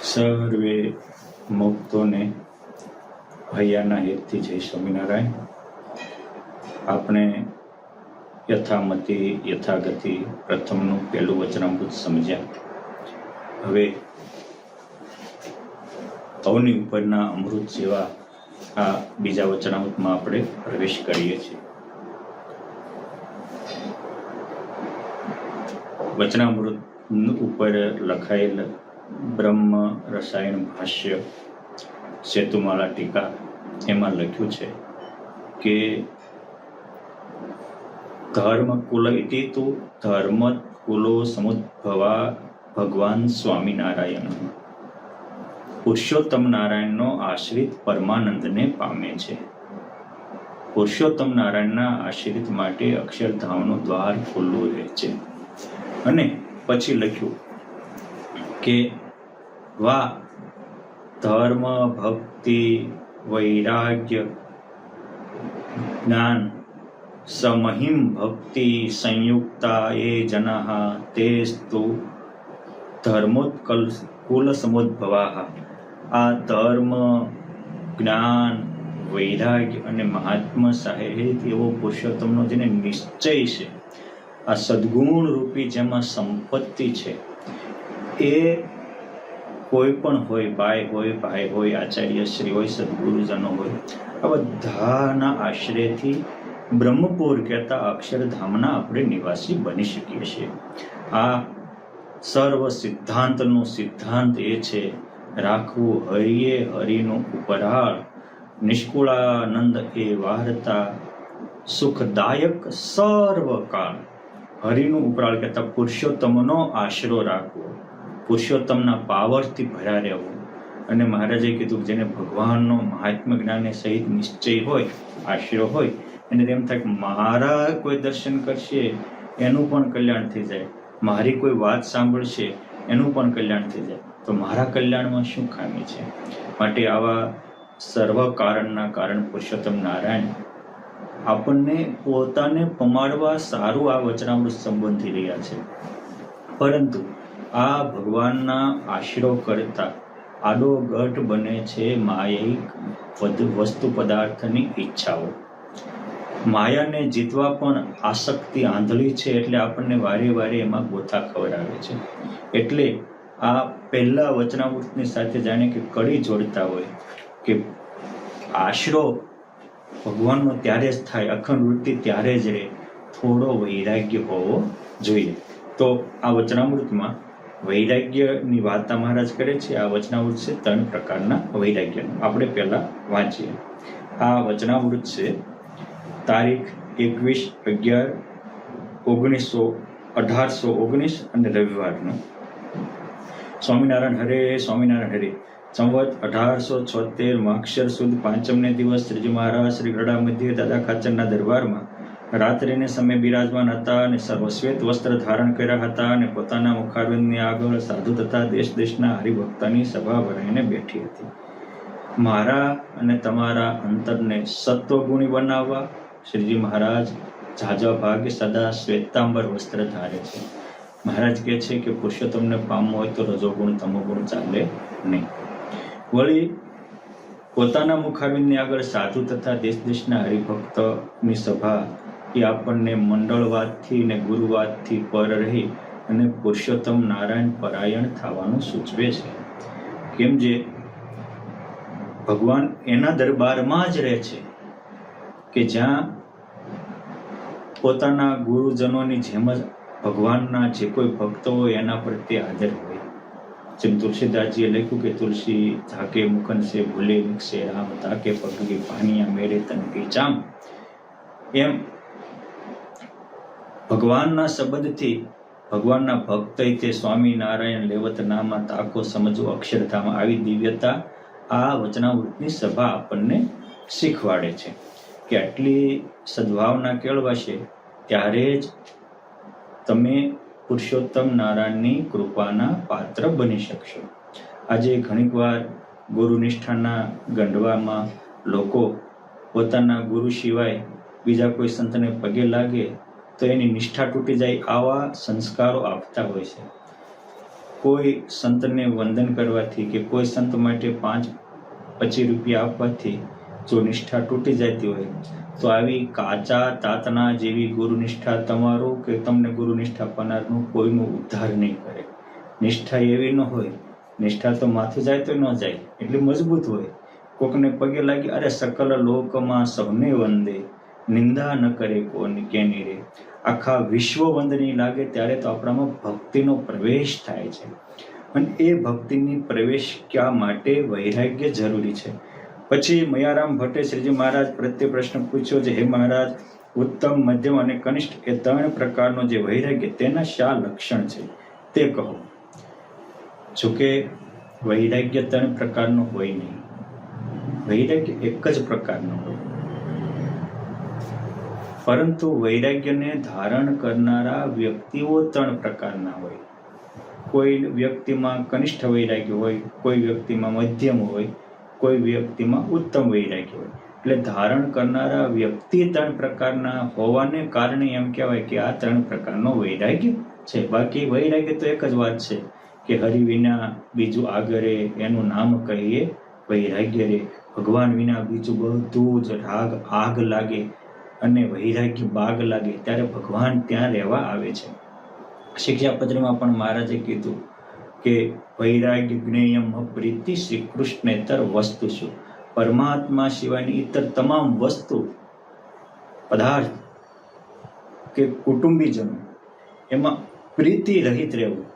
સર્વે મુક્તોને હૈયાના હેતથી જય સ્વામિનારાયણ. આપણે યથામતિ યથાગતિ પ્રથમનું પહેલું વચનામૃત સમજ્યા. હવે અવની ઉપરના અમૃત જેવા આ બીજા વચનામૃતમાં આપણે પ્રવેશ કરીએ છીએ. વચનામૃત ઉપર લખાયેલ બ્રહ્મ રસાયણ ભાષ્ય સેતુમાળા ટીકા એમાં લખ્યું છે કે ધર્મ કુલ ઇતિ તુ ધર્મ કુલો સમુદ્ભવા ભગવાન સ્વામિનારાયણ. પુરુષોત્તમ નારાયણનો આશ્રિત પરમાનંદને પામે છે. પુરુષોત્તમ નારાયણના આશ્રિત માટે અક્ષરધામનું દ્વાર ખુલ્લું રહે છે. અને પછી લખ્યું કે વા ધર્મ ભક્તિ વૈરાગ્ય જ્ઞાન સમહિમ ભક્તિ સંયુક્તા એ જનઃ તેસ્તુ ધર્મોત્કલ કુલ સમુદ્ભવા. આ ધર્મ જ્ઞાન વૈરાગ્ય અને મહાત્મા સાહેબ એવો પુરુષોત્તમનો જેને નિશ્ચય છે, આ સદગુણ રૂપી જેમાં સંપત્તિ છે, એ કોઈ પણ હોય, બાઈ હોય, ભાઈ હોય, આચાર્ય શ્રી હોય, સદગુરુજનો હોય, આ બધાના આશ્રયથી બ્રહ્મપુર કહેતા અક્ષરધામના આપણે નિવાસી બની શકીએ છીએ. આ સર્વ સિદ્ધાંતનો સિદ્ધાંત એ છે રાખવું હરિએ હરિનું ઉપરાળ, નિષ્કુળાનંદ એ વાર્તા સુખદાયક સર્વકાળ. હરિનું ઉપરાળ કહેતા પુરુષોત્તમનો આશરો રાખવો, પુરુષોત્તમના પાવરથી ભર્યા રહેવું. અને મહારાજે કીધું જેને ભગવાનનો મહાત્મ્ય જ્ઞાન સહિત નિશ્ચય હોય, આશરો હોય, એને તેમ થાય કે મારા કોઈ દર્શન કરશે એનું પણ કલ્યાણ થઈ જાય, મારી કોઈ વાત સાંભળશે એનું પણ કલ્યાણ થઈ જાય, તો મારા કલ્યાણમાં શું ખામી છે? માટે આવા સર્વ કારણના કારણ પુરુષોત્તમ નારાયણ આપણને પોતાને પમાડવા સારું આ વચનામૃત સંબોધી રહ્યા છે. પરંતુ આ ભગવાનના આશરો કરતા આડો ગઢ બને છે માયિક વસ્તુ પદાર્થની ઈચ્છાઓ. માયાને જીતવા પણ આસક્તિ આંધળી છે, એટલે આપણને વારે વારે એમાં ગોથા ખવડાવે છે. એટલે આ પહેલા વચનામૃતની સાથે જાણે કે કડી જોડતા હોય કે આશરો ભગવાનનો ત્યારે જ થાય, અખંડ વૃત્તિ ત્યારે જ રહે, થોડો વૈરાગ્ય હોવો જોઈએ. તો આ વચનામૃતમાં વૈરાગ્યની વાત મહારાજ કરે છે. આ વચનામૃત છે 3 પ્રકારના વૈરાગ્યનું. આપણે પહેલા વાંચીએ. આ વચનામૃત છે તારીખ 21/11/1819 અને રવિવારનું. સ્વામિનારાયણ હરે, સ્વામિનારાયણ હરે. સંવત 1876 માક્ષર સુદ 5મને દિવસ શ્રીજી મહારાજ શ્રી ગરડા મધ્યે દાદા ખાચરના દરબારમાં રાત્રિને સમય બિરાજમાન હતા અને સર્વશ્વેત વસ્ત્ર ધારણ કર્યા હતા અને પોતાના મુખારવિંદની આગળ સાધુ તથા દેશ દેશના હરિભક્તની સભા ભરાઈને બેઠી હતી. મારા અને તમારા અંતરને સત્વગુણી બનાવવા શ્રીજી મહારાજ ઝાઝા ભાગે સદા શ્વેતાંબર વસ્ત્ર ધારે છે. મહારાજ કહે છે કે પુરુષોત્તમને પામવું હોય તો રજોગુણ તમોગુણ ચાલે નહીં. વળી પોતાના મુખારવિંદની આગળ સાધુ તથા દેશ દેશના હરિભક્તની સભા એ આપણને મંડળવાદથી ને ગુરુવાદથી પર રહી અને પુરુષોત્તમ નારાયણ પરાયણ થવાનું સૂચવે છે. કેમ જે ભગવાન એના દરબારમાં જ રહે છે કે જ્યાં પોતાના ગુરુજનોની જેમ જ ભગવાનના જે કોઈ ભક્તો હોય એના પ્રત્યે આદર હોય. જેમ તુલસીદાસજીએ લખ્યું કે તુલસી ઝાકે મુકન સે ભૂલે વિકસે રામ, તાકે પગી પાનિયા મેરે તન કી ચામ. એમ ભગવાનના સંબંધથી ભગવાનના ભક્ત તે સ્વામિનારાયણ લેવત નામા તાકો સમજો અક્ષરધામ. આવી દિવ્યતા આ વચનામૃતની સભા આપણને શીખવાડે છે કે આટલી સદભાવના કેળવાશે ત્યારે જ તમે પુરુષોત્તમ નારાયણની કૃપાના પાત્ર બની શકશો. આજે ઘણીક વાર ગુરુનિષ્ઠાના ગંડવામાં લોકો પોતાના ગુરુ સિવાય બીજા કોઈ સંતને પગે લાગે તો એની નિષ્ઠા તૂટી જાય, આવા સંસ્કારો આપતા હોય છે. કોઈ સંતને વંદન કરવાથી કે કોઈ સંત માટે 5-25 રૂપિયા આપવાથી જો નિષ્ઠા તૂટી જતી હોય તો આવી કાચા તાતના જેવી ગુરુનિષ્ઠા તમારું કે તમને ગુરુનિષ્ઠા આપનારનું કોઈનું ઉદ્ધાર નહીં કરે. નિષ્ઠા એવી ન હોય, નિષ્ઠા તો માથું જાય તો ન જાય, એટલી મજબૂત હોય. કોકને પગે લાગી, અરે સકલ લોકમાં સૌને વંદે, નિંદા ન કરે કોની કેની રે. આખા વિશ્વ વંદની લાગે ત્યારે તો આપણામાં ભક્તિનો પ્રવેશ થાય છે. અને એ ભક્તિની પ્રવેશ ક્યાં માટે વૈરાગ્ય જરૂરી છે. પછી મયારામ ભટ્ટે શ્રીજી મહારાજ પ્રત્યે પ્રશ્ન પૂછ્યો છે, હે મહારાજ, ઉત્તમ, મધ્યમ અને કનિષ્ઠ એ 3 પ્રકારનો જે વૈરાગ્ય તેના શા લક્ષણ છે તે કહો. જોકે વૈરાગ્ય 3 પ્રકારનો હોય નહીં, વૈરાગ્ય એક જ પ્રકારનો હોય. પરંતુ વૈરાગ્યને ધારણ કરનારા વ્યક્તિઓ 3 પ્રકારના હોય. કોઈ વ્યક્તિમાં કનિષ્ઠ વૈરાગ્ય હોય, કોઈ વ્યક્તિમાં મધ્યમ હોય, કોઈ વ્યક્તિમાં ઉત્તમ વૈરાગ્ય હોય. એટલે ધારણ કરનારા વ્યક્તિ 3 પ્રકારના હોવાને કારણે એમ કહેવાય કે આ 3 પ્રકારનો વૈરાગ્ય છે. બાકી વૈરાગ્ય તો એક જ વાત છે કે હરિ વિના બીજું આગળ એનું નામ કહીએ વૈરાગ્ય રે. ભગવાન વિના બીજું બધું જ રાગ આગ લાગે અને વૈરાગ્ય બાગ લાગે ત્યારે ભગવાન ત્યાં રહેવા આવે છે. શિક્ષાપત્રીમાં પણ મહારાજે કીધું કે વૈરાગ્ય જ્ઞેયમ પ્રીતિ શ્રી કૃષ્ણેતર વસ્તુ શું. પરમાત્મા સિવાયની ઇતર તમામ વસ્તુ, પદાર્થ કે કુટુંબીજનો એમાં પ્રીતિ રહિત રહેવું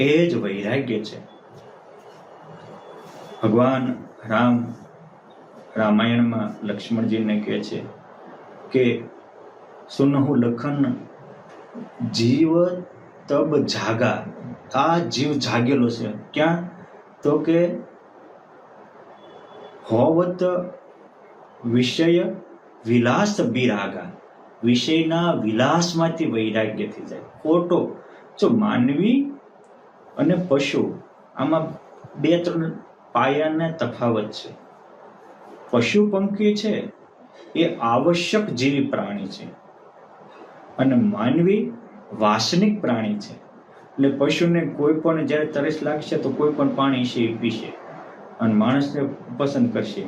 એ જ વૈરાગ્ય છે. ભગવાન રામ રામાયણમાં લક્ષ્મણજીને કહે છે કે સુનહુ લખન જીવ તબ જાગા. આ જીવ જાગેલો છે. ક્યાં? તો કે હોવત વિષય વિલાસ બિરાગા. વિષયના વિલાસમાંથી વૈરાગ્ય થઈ જાય. ખોટો જો માનવી અને પશુ આમાં 2-3 પાયાના તફાવત છે. પશુ પંખી છે એ આવશ્યક જીવી પ્રાણી છે અને માનવી વાસનિક પ્રાણી છે. એટલે પશુને કોઈ પણ જ્યારે તરસ લાગશે તો કોઈ પણ પાણી છે એ પીશે અને માણસને પસંદ કરશે.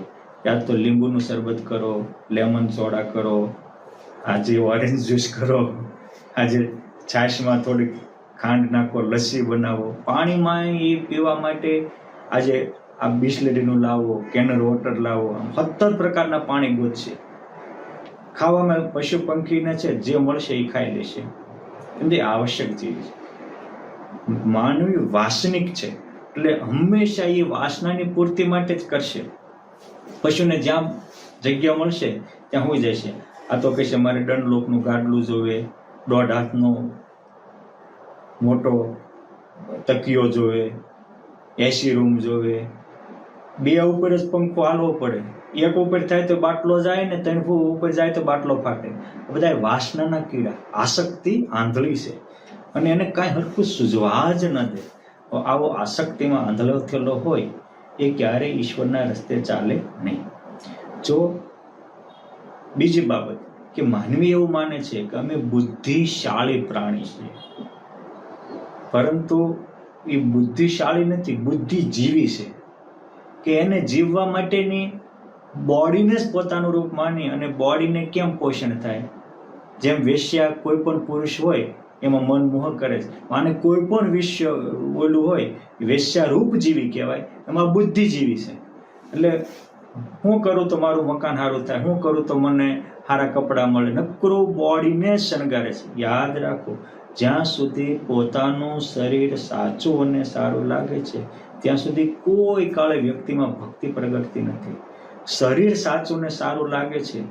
યા તો લીંબુનું શરબત કરો, લેમન સોડા કરો, આજે ઓરેન્જ જ્યુસ કરો, આજે છાશમાં થોડીક ખાંડ નાખો, લસ્સી બનાવો. પાણીમાં એ પીવા માટે આજે આ બિસ્લેરીનું લાવો, કેનર વોટર લાવો, 17 પ્રકારના પાણી ગોતશે. ખાવામાં પશુ પંખીને છે જે મળશે એ ખાઈ લેશે, કેમ કે આવશ્યક જીવ છે. માનવી વાસનિક છે એટલે હંમેશા એ વાસનાની પૂર્તિ માટે જ કરશે. પશુને જ્યાં જગ્યા મળશે ત્યાં હોઈ જશે. આ તો કહેશે મારે ડનલોપનું ગાડલું જોવે, 1.5 હાથનો મોટો તકિયો જોવે, AC રૂમ જોવે. 2 ઉપર જ પંખો હાલવો પડે. 1 ઉપર થાય તો બાટલો જાય ને 3 ઉપર જાય તો બાટલો ફાટે. બધા વાસનાના કીડા, આસક્તિ આંધળી છે અને એને કાંઈ હરખું સૂઝવા જ ન દે. આવો આસક્તિમાં આંધળો થયેલો હોય એ ક્યારેય ઈશ્વરના રસ્તે ચાલે નહીં. જો બીજી બાબત કે માનવી એવું માને છે કે અમે બુદ્ધિશાળી પ્રાણી છીએ, પરંતુ એ બુદ્ધિશાળી નથી, બુદ્ધિજીવી છે. કે એને જીવવા માટેની બોડીને જ પોતાનું રૂપ માની અને બોડીને કેમ પોષણ થાય. જેમ વેશ્યા કોઈ પણ પુરુષ હોય એમાં મન મોહ કરે છે, માને કોઈ પણ વિશ્વ ઓલું હોય વેશ્યા રૂપજીવી કહેવાય, એમાં બુદ્ધિજીવી છે. એટલે હું કરું તો મારું મકાન સારું થાય, હું કરું તો મને સારા કપડાં મળે, નકરું બોડીને શણગારે છે. યાદ રાખો, જ્યાં સુધી પોતાનું શરીર સાચું અને સારું લાગે છે ત્યાં સુધી કોઈ કાળે વ્યક્તિમાં ભક્તિ પ્રગટતી નથી. શરીર સાચું ને સારું લાગે છે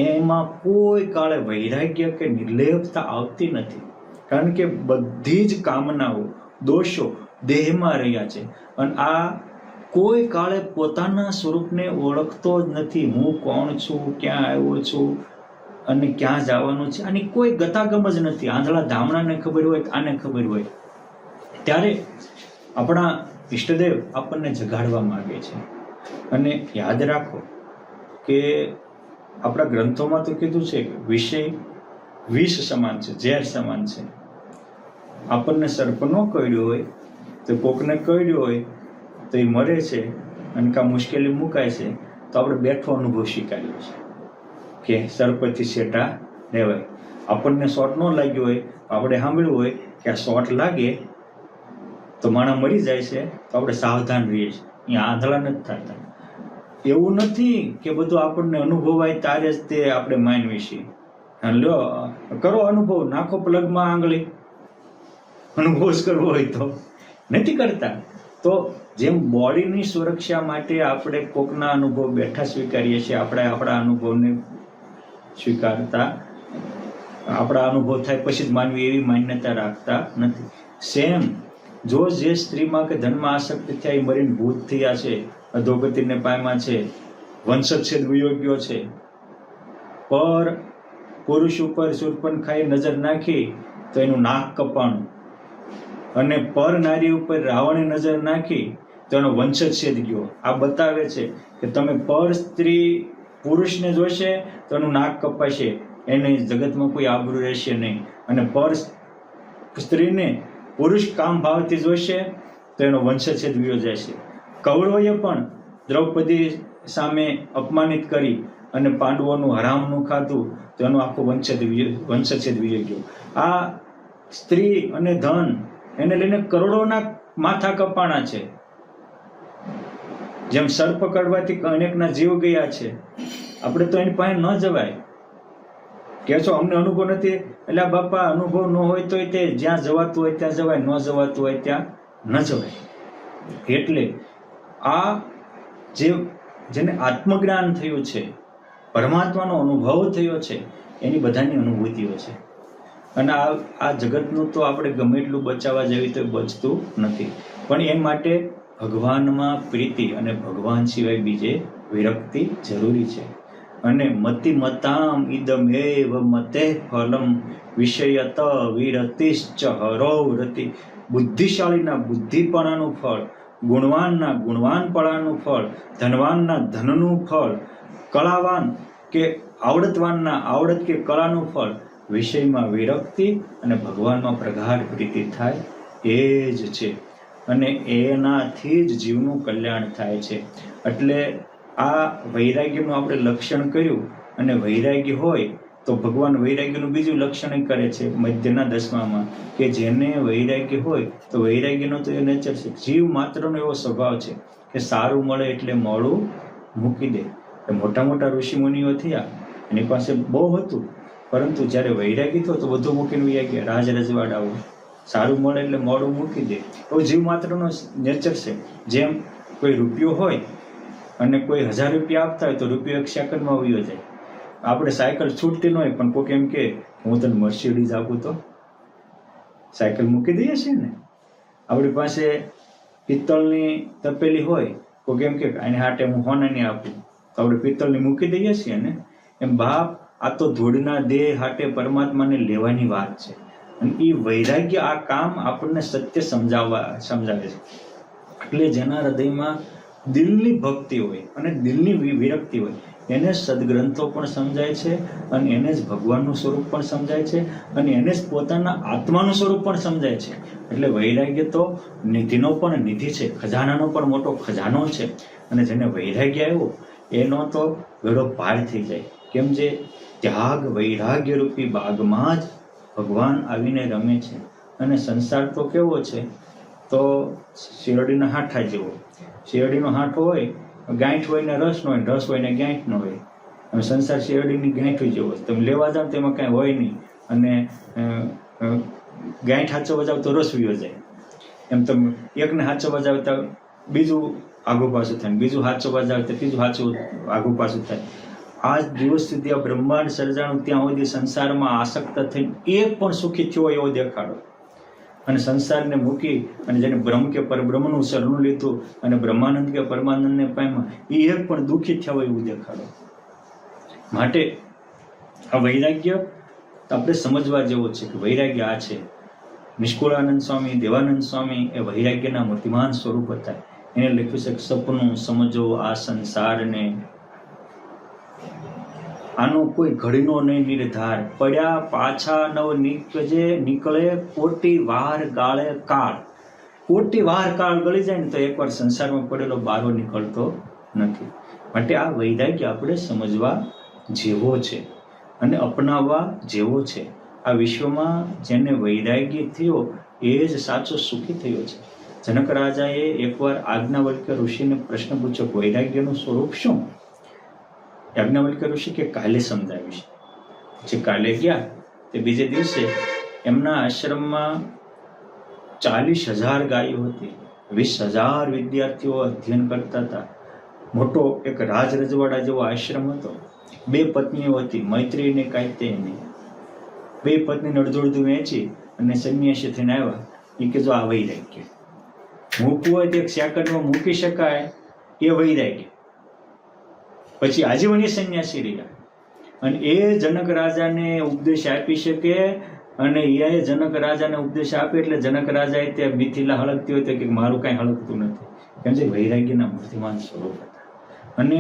એમાં કોઈ કાળે વૈરાગ્ય કે નિર્લેપતા આવતી નથી. કારણ કે બધી જ કામનાઓ, દોષો દેહમાં રહ્યા છે અને આ કોઈ કાળે પોતાના સ્વરૂપને ઓળખતો જ નથી. હું કોણ છું, ક્યાં આવ્યો છું અને ક્યાં જવાનું છે, આની કોઈ ગતાગમ જ નથી. આંધળા ધામણાને ખબર હોય, આને ખબર હોય. ત્યારે આપણા ઈષ્ટદેવ આપણને જગાડવા માંગે છે. અને યાદ રાખો કે આપણા ગ્રંથોમાં તો કીધું છે કે વિષય વિષ સમાન છે, ઝેર સમાન છે. આપણને સર્પ ન કરડ્યો હોય તો કોકને કરડ્યો હોય તો એ મરે છે અને કાં મુશ્કેલી મુકાય છે તો આપણે બેઠો અનુભવ સ્વીકાર્યો છે કે સર્પથી સેટા રહેવાય. આપણને શોટ ન લાગ્યો હોય આપણે સાંભળ્યું હોય કે આ શોટ લાગે તો માણસ મરી જાય છે તો આપણે સાવધાન રહીએ છીએ, અહીંયા આંધળા નથી થતા. એવું નથી કે બધું આપણને અનુભવાય ત્યારે જ તે આપણે માનવી છીએ. લ્યો કરો અનુભવ, નાખો પ્લગમાં આંગળી, અનુભવ જ કરવો હોય તો. નથી કરતા તો જેમ બોડીની સુરક્ષા માટે આપણે કોકના અનુભવ બેઠા સ્વીકારીએ છીએ, આપણે આપણા અનુભવને સ્વીકારતા, આપણા અનુભવ થાય પછી જ માનવી એવી માન્યતા રાખતા નથી. સેમ જો જે સ્ત્રીમાં કે ધનમાં આસક્તિ થયા એ મરીને ભૂત થયા છે, અધોગતિને પામ્યા છે, વંશચ્છેદ વિયોગ્યો છે, પર પુરુષ ઉપર શૂર્પણખાએ નજર નાખી તો એનું નાક કપાણું, અને પર નારી ઉપર રાવણે નજર નાખી તો એનો વંશચ્છેદ ગયો. આ બતાવે છે કે તમે પર સ્ત્રી પુરુષને જોશે તો એનું નાક કપાશે, એને જગતમાં કોઈ આબરૂ રહેશે નહીં. અને પર સ્ત્રીને પુરુષ કામ ભાવથી જોશે તો એનો વંશચ્છેદ વિયો જશે. કૌરવોએ પણ દ્રૌપદી સામે અપમાનિત કરી અને પાંડવોનું હરામનું ખાધું તો એનો આખો વંશચ્છેદ વિયો ગયો. આ સ્ત્રી અને ધન એને લઈને કરોડોના માથા કપાણા છે. જેમ સર્પ કરવાથી અનેકના જીવ ગયા છે, આપણે તો એની પાસે ન જવાય. કે છો અમને અનુભવ નથી, એટલે બાપા અનુભવ ન હોય તો તે જ્યાં જવાતું હોય ત્યાં જવાય, ન જવાતું હોય ત્યાં ન જવાય. એટલે આ જેને આત્મજ્ઞાન થયું છે, પરમાત્માનો અનુભવ થયો છે, એની બધાની અનુભૂતિઓ છે. અને આ જગતનું તો આપણે ગમે એટલું બચાવવા જેવી તો બચતું નથી. પણ એ માટે ભગવાનમાં પ્રીતિ અને ભગવાન સિવાય બીજે વિરક્તિ જરૂરી છે. અને મતિ મતામ ઇદમેવ મતે ફલમ વિષયત વિરતિશ્ચ હરો રતિ. બુદ્ધિશાળીના બુદ્ધિપણાનું ફળ, ગુણવાનના ગુણવાનપણાનું ફળ, ધનવાનના ધનનું ફળ, કળાવાન કે આવડતવાનના આવડત કે કળાનું ફળ, વિષયમાં વિરક્તિ અને ભગવાનમાં પ્રગાઢ પ્રીતિ થાય એ જ છે. અને એનાથી જ જીવનું કલ્યાણ થાય છે. એટલે આ વૈરાગ્યનું આપણે લક્ષણ કર્યું, અને વૈરાગ્ય હોય તો ભગવાન વૈરાગ્યનું બીજું લક્ષણ કરે છે મધ્યના 10માં, કે જેને વૈરાગ્ય હોય તો વૈરાગ્યનો તો એ નેચર છે, જીવ માત્રનો એવો સ્વભાવ છે કે સારું મળે એટલે મોડું મૂકી દે. મોટા મોટા ઋષિ મુનિઓ થયા, એની પાસે બહુ હતું, પરંતુ જ્યારે વૈરાગી થયો તો બધું મૂકીને વૈયા ગયા. રાજ રજવાડાઓ સારું મળે એટલે મોડું મૂકી દે. તો જીવ માત્રનો નેચર છે. જેમ કોઈ રૂપિયો હોય અને કોઈ 1000 રૂપિયા આપતા હોય તો રૂપિયો 1 સેકન્ડમાં વયો જાય. આપણે સાયકલ છૂટતી ન હોય પણ કોઈક એમ કે હું તને મર્સિડીઝ આપું તો સાયકલ મૂકી દઈએ છીએ ને. આપણી પાસે પિત્તળની તપેલી હોય, કોઈક એમ કે આને હાટે હું હોનાની આપું તો આપણે પિત્તળની મૂકી દઈએ છીએ ને. એમ બાપ આ તો ધૂળના દેહ હાટે પરમાત્માને લેવાની વાત છે. અને એ વૈરાગ્ય આ કામ આપણને સત્ય સમજાવે છે. એટલે જેના હૃદયમાં દિલની ભક્તિ હોય અને દિલની વિરક્તિ હોય એને સદગ્રંથો પણ સમજાય છે, અને એને જ ભગવાનનું સ્વરૂપ પણ સમજાય છે, અને એને જ પોતાના આત્માનું સ્વરૂપ પણ સમજાય છે. એટલે વૈરાગ્ય તો નિધિનો પણ નિધિ છે, ખજાનાનો પણ મોટો ખજાનો છે. અને જેને વૈરાગ્ય આવ્યો એનો તો વેળો પાર થઈ જાય. કેમ જે ત્યાગ વૈરાગ્ય રૂપી બાગમાં જ ભગવાન આવીને રમે છે. અને સંસાર તો કેવો છે, તો શેરડીના હાંઠા જેવો. શેરડીનો હાંઠો હોય, ગાંઠ હોય ને રસ ન હોય, રસ હોય ને ગાંઠ ન હોય. અને સંસાર શેરડીની ગાંઠ જેવો છે. તમે લેવા જાવ તેમાં કાંઈ હોય નહીં, અને ગાંઠ હાચવવા જાવ તો રસ વયો જાય. એમ તમે એકને હાચવવા જાવ તો બીજું આગું પાછું થાય, બીજું હાચવવા જાવ તો ત્રીજું આગું પાછું થાય. આજ દિવસ સુધી આ બ્રહ્માંડ સર્જાણું ત્યાં સુધી સંસારમાં આસક્ત થઈને એક પણ સુખી થયો એવો દેખાડો. અને સંસારને મૂકી અને જેને બ્રહ્મ કે પરબ્રહ્મનું શરણું લીધું અને બ્રહ્માનંદ કે પરમાનંદને પામ્યા એ એક પણ દુઃખી થયા હોય એવું દેખાડો. માટે આ વૈરાગ્ય આપણે સમજવા જેવો છે કે વૈરાગ્ય આ છે. નિષ્કુળાનંદ સ્વામી, દેવાનંદ સ્વામી એ વૈરાગ્યના મૂર્તિમાન સ્વરૂપ હતા. એને લખ્યું છે કે સપનું સમજો આ સંસારને, આનો કોઈ ઘડીનો નહીં નિર્ધાર, પડ્યા પાછા નવ નીકળે કોટી વાર ગાળે કાળ. કોટી વાર કાળ ગળી જાય ને તો એકવાર સંસારમાં પડેલો બારો નીકળતો નથી. માટે આ વૈરાગ્ય આપણે સમજવા જેવો છે અને અપનાવવા જેવો છે. આ વિશ્વમાં જેને વૈરાગ્ય થયો એ જ સાચો સુખી થયો છે. જનક રાજાએ એકવાર આજ્ઞાવલ્ક્ય ઋષિને પ્રશ્ન પૂછ્યો, વૈરાગ્યનું સ્વરૂપ શું? યાજ્ઞવલ્ક્ય ઋષિ કે કાલે સમજાવીશ. જે કાલે ગયા તે બીજે દિવસે એમના આશ્રમમાં 40,000 ગાયો હતી, 20,000 વિદ્યાર્થીઓ અધ્યયન કરતા હતા. મોટો એક રાજ રજવાડા જેવો આશ્રમ હતો. 2 પત્નીઓ હતી, મૈત્રી ને કાયતેયની. 2 પત્નીને અડધું વહેંચી અને સંન્યાસી થઈને આવ્યા. એ કે જો આ વૈરાગ્ય મૂકવું હોય તો 1 સેકન્ડમાં મૂકી શકાય, એ વૈરાગ્ય. પછી આજીવન સંન્યાસી રહ્યા અને એ જનક રાજાને ઉપદેશ આપી શકે. અને એ જનક રાજાને ઉપદેશ આપે એટલે જનક રાજાએ ત્યાં મિથિલા હળગતી હોય તો કે મારું કાંઈ હળગતું નથી, કેમ છે વૈરાગ્યના મૂર્તિમાન સ્વરૂપ હતા. અને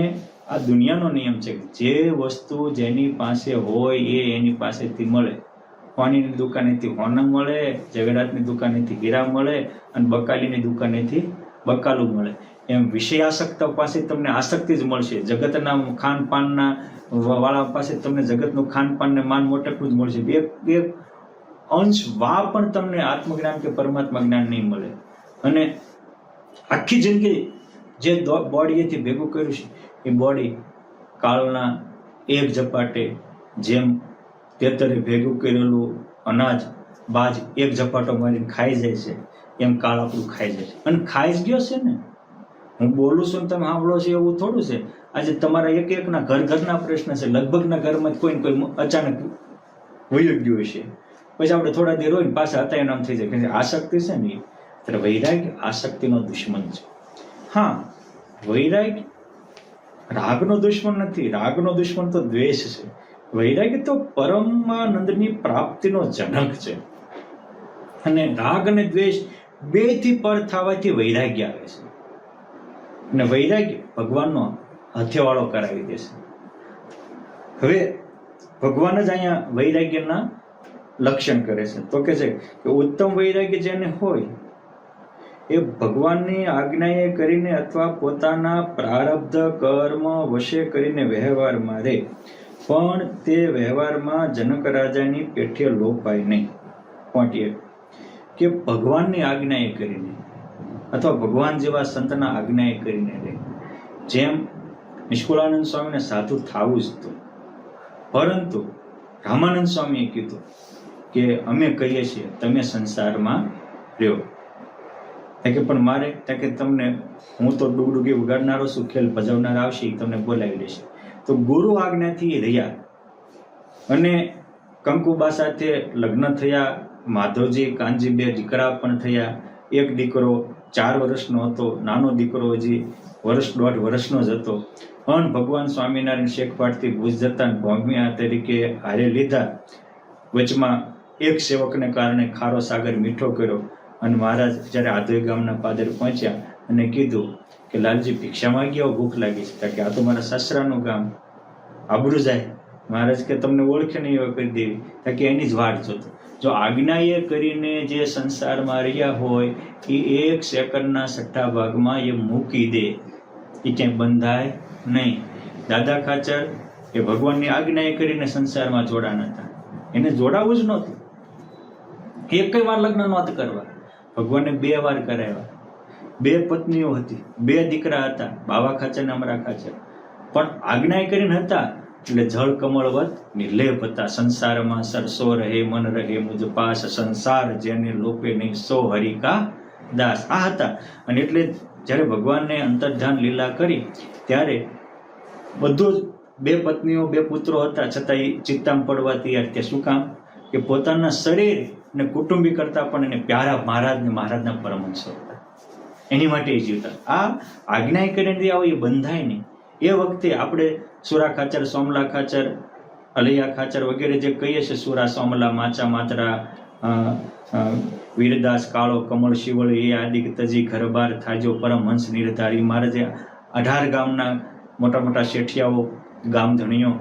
આ દુનિયાનો નિયમ છે કે જે વસ્તુ જેની પાસે હોય એ એની પાસેથી મળે. પાણીની દુકાનેથી હોના મળે, જગડાતની દુકાનેથી હીરા મળે અને બકાલીની દુકાનેથી બકાલું મળે. એમ વિષયાસક્ત પાસે તમને આસક્તિ જ મળશે. જગતના ખાનપાનના વાળા પાસે તમને જગતનું ખાનપાન ને માન મોટકનું જ મળશે. એક અંશ વા પણ તમને આત્મજ્ઞાન કે પરમાત્મા જ્ઞાન નહીં મળે. અને આખી જિંદગી જે બોડીએથી ભેગું કર્યું છે એ બોડી કાળના એક ઝપાટે જેમ તેતરે ભેગું કરેલું અનાજ બાજ એક ઝપાટો મારીને ખાઈ જાય છે, એમ કાળ આપણું ખાઈ જાય છે. અને ખાઈ જ ગયો છે ને. હું બોલું છું તમે સાંભળો છો એવું થોડું છે. આજે તમારા એકના ઘરના પ્રશ્ન છે. લગભગના ઘરમાં કોઈ ને કોઈ અચાનક વયું ગયું છે. પછી આપણે થોડા દેર હોય ને પાછા હતા એનામ થઈ જાય. આસક્તિ છે ને ત્યારે વૈરાગ્ય આસક્તિનો દુશ્મન છે. હા, વૈરાગ્ય રાગનો દુશ્મન નથી. રાગનો દુશ્મન તો દ્વેષ છે. વૈરાગ્ય તો પરમાનંદની પ્રાપ્તિનો જનક છે. અને રાગ અને દ્વેષ 2 થી પર થવાથી વૈરાગ્ય આવે છે. અને વૈરાગ્ય ભગવાનનો હથેવાળો કરાવી દેશે. હવે ભગવાન જ અહીંયા વૈરાગ્યના લક્ષણ કરે છે. તો કે છે કે ઉત્તમ વૈરાગ્ય જેને હોય એ ભગવાનની આજ્ઞાએ કરીને અથવા પોતાના પ્રારબ્ધ કર્મ વશે કરીને વ્યવહારમાં રહે, પણ તે વ્યવહારમાં જનક રાજાની પેઠે લોપાય નહીં. પોઈન્ટ 1 કે ભગવાનની આજ્ઞાએ કરીને અથવા ભગવાન જેવા સંતના આજ્ઞાએ કરીને રહે. જેમ નિષ્કુળાનંદ સ્વામીને સાધુ થવું જ હતું, પરંતુ રામાનંદ સ્વામીએ કીધું કે અમે કહીએ છીએ તમે સંસારમાં રહ્યો. કે પણ મારે કે તમને હું તો ડુગડુગી ઉગાડનારો છું, ખેલ ભજવનાર આવશે તમને બોલાવી લેશે. તો ગુરુ આજ્ઞાથી રહ્યા અને કંકુબા સાથે લગ્ન થયા. માધવજી કાનજી 2 દીકરા પણ થયા. એક દીકરો 4 વર્ષનો હતો, નાનો દીકરો હજી 1.5 વર્ષનો જ હતો. પણ ભગવાન સ્વામિનારાયણ શેખપાટથી ભુજ જતા ભોમિયા તરીકે હારે લીધા. વચમાં એક સેવકને કારણે ખારો સાગર મીઠો કર્યો. અને મહારાજ જ્યારે આધોઈ ગામના પાદર પહોંચ્યા અને કીધું કે લાલજી ભિક્ષા માંગી આવો, ભૂખ લાગી છે. કે આ તો મારા સસરાનું ગામ, આબરૂ જાય. મહારાજ કે તમને ઓળખે નહીં એવા કરી દેવી. કે એની જ વાટ જોતો. જો આજ્ઞાએ કરીને જે સંસારમાં રહ્યા હોય એ 1 સેકન્ડના 6 ભાગમાં એ મૂકી દે, એ ક્યાંય બંધાય નહીં. દાદા ખાચર એ ભગવાનની આજ્ઞાએ કરીને સંસારમાં જોડાણ હતા. એને જોડાવું જ નહોતું. 1 વાર લગ્ન નહોતા કરવા. ભગવાને 2 વાર કરાવ્યા. 2 પત્નીઓ હતી, 2 દીકરા હતા, બાવા ખાચર ને અમરા ખાચર. પણ આજ્ઞાએ કરીને હતા એટલે જળ કમળવત નિર્લેપ હતા. સંસારમાં સરસો રહે મન રહે મુજ પાસ, સંસાર જેને લોપે નહીં સો હરિકા દાસ. આ હતા. અને એટલે જ્યારે ભગવાનને અંતર્ધાન લીલા કરી ત્યારે બધું જ 2 પત્નીઓ 2 પુત્રો હતા છતાં એ ચિત્તામાં પડવા તૈયાર. કે શું કામ? કે પોતાના શરીર ને કુટુંબી કરતા પણ એને પ્યારા મહારાજના પરમહંસો હતા, એની માટે એ જીવતા. આ આજ્ઞા કરીને આવો એ બંધાય નહીં. એ વખતે આપણે સુરા ખાચર, સોમલા ખાચર, અલૈયા ખાચર વગેરે જે કહીએ છીએ, સુરા, સોમલા, માચા, માતરા, વીરદાસ, કાળો, કમળ, શિવળ, એ આદિ તજી ઘરબાર થાજો પરમહંસ નિર્ધારી. મહારાજે 18 ગામના મોટા મોટા શેઠિયાઓ, ગામધણીઓ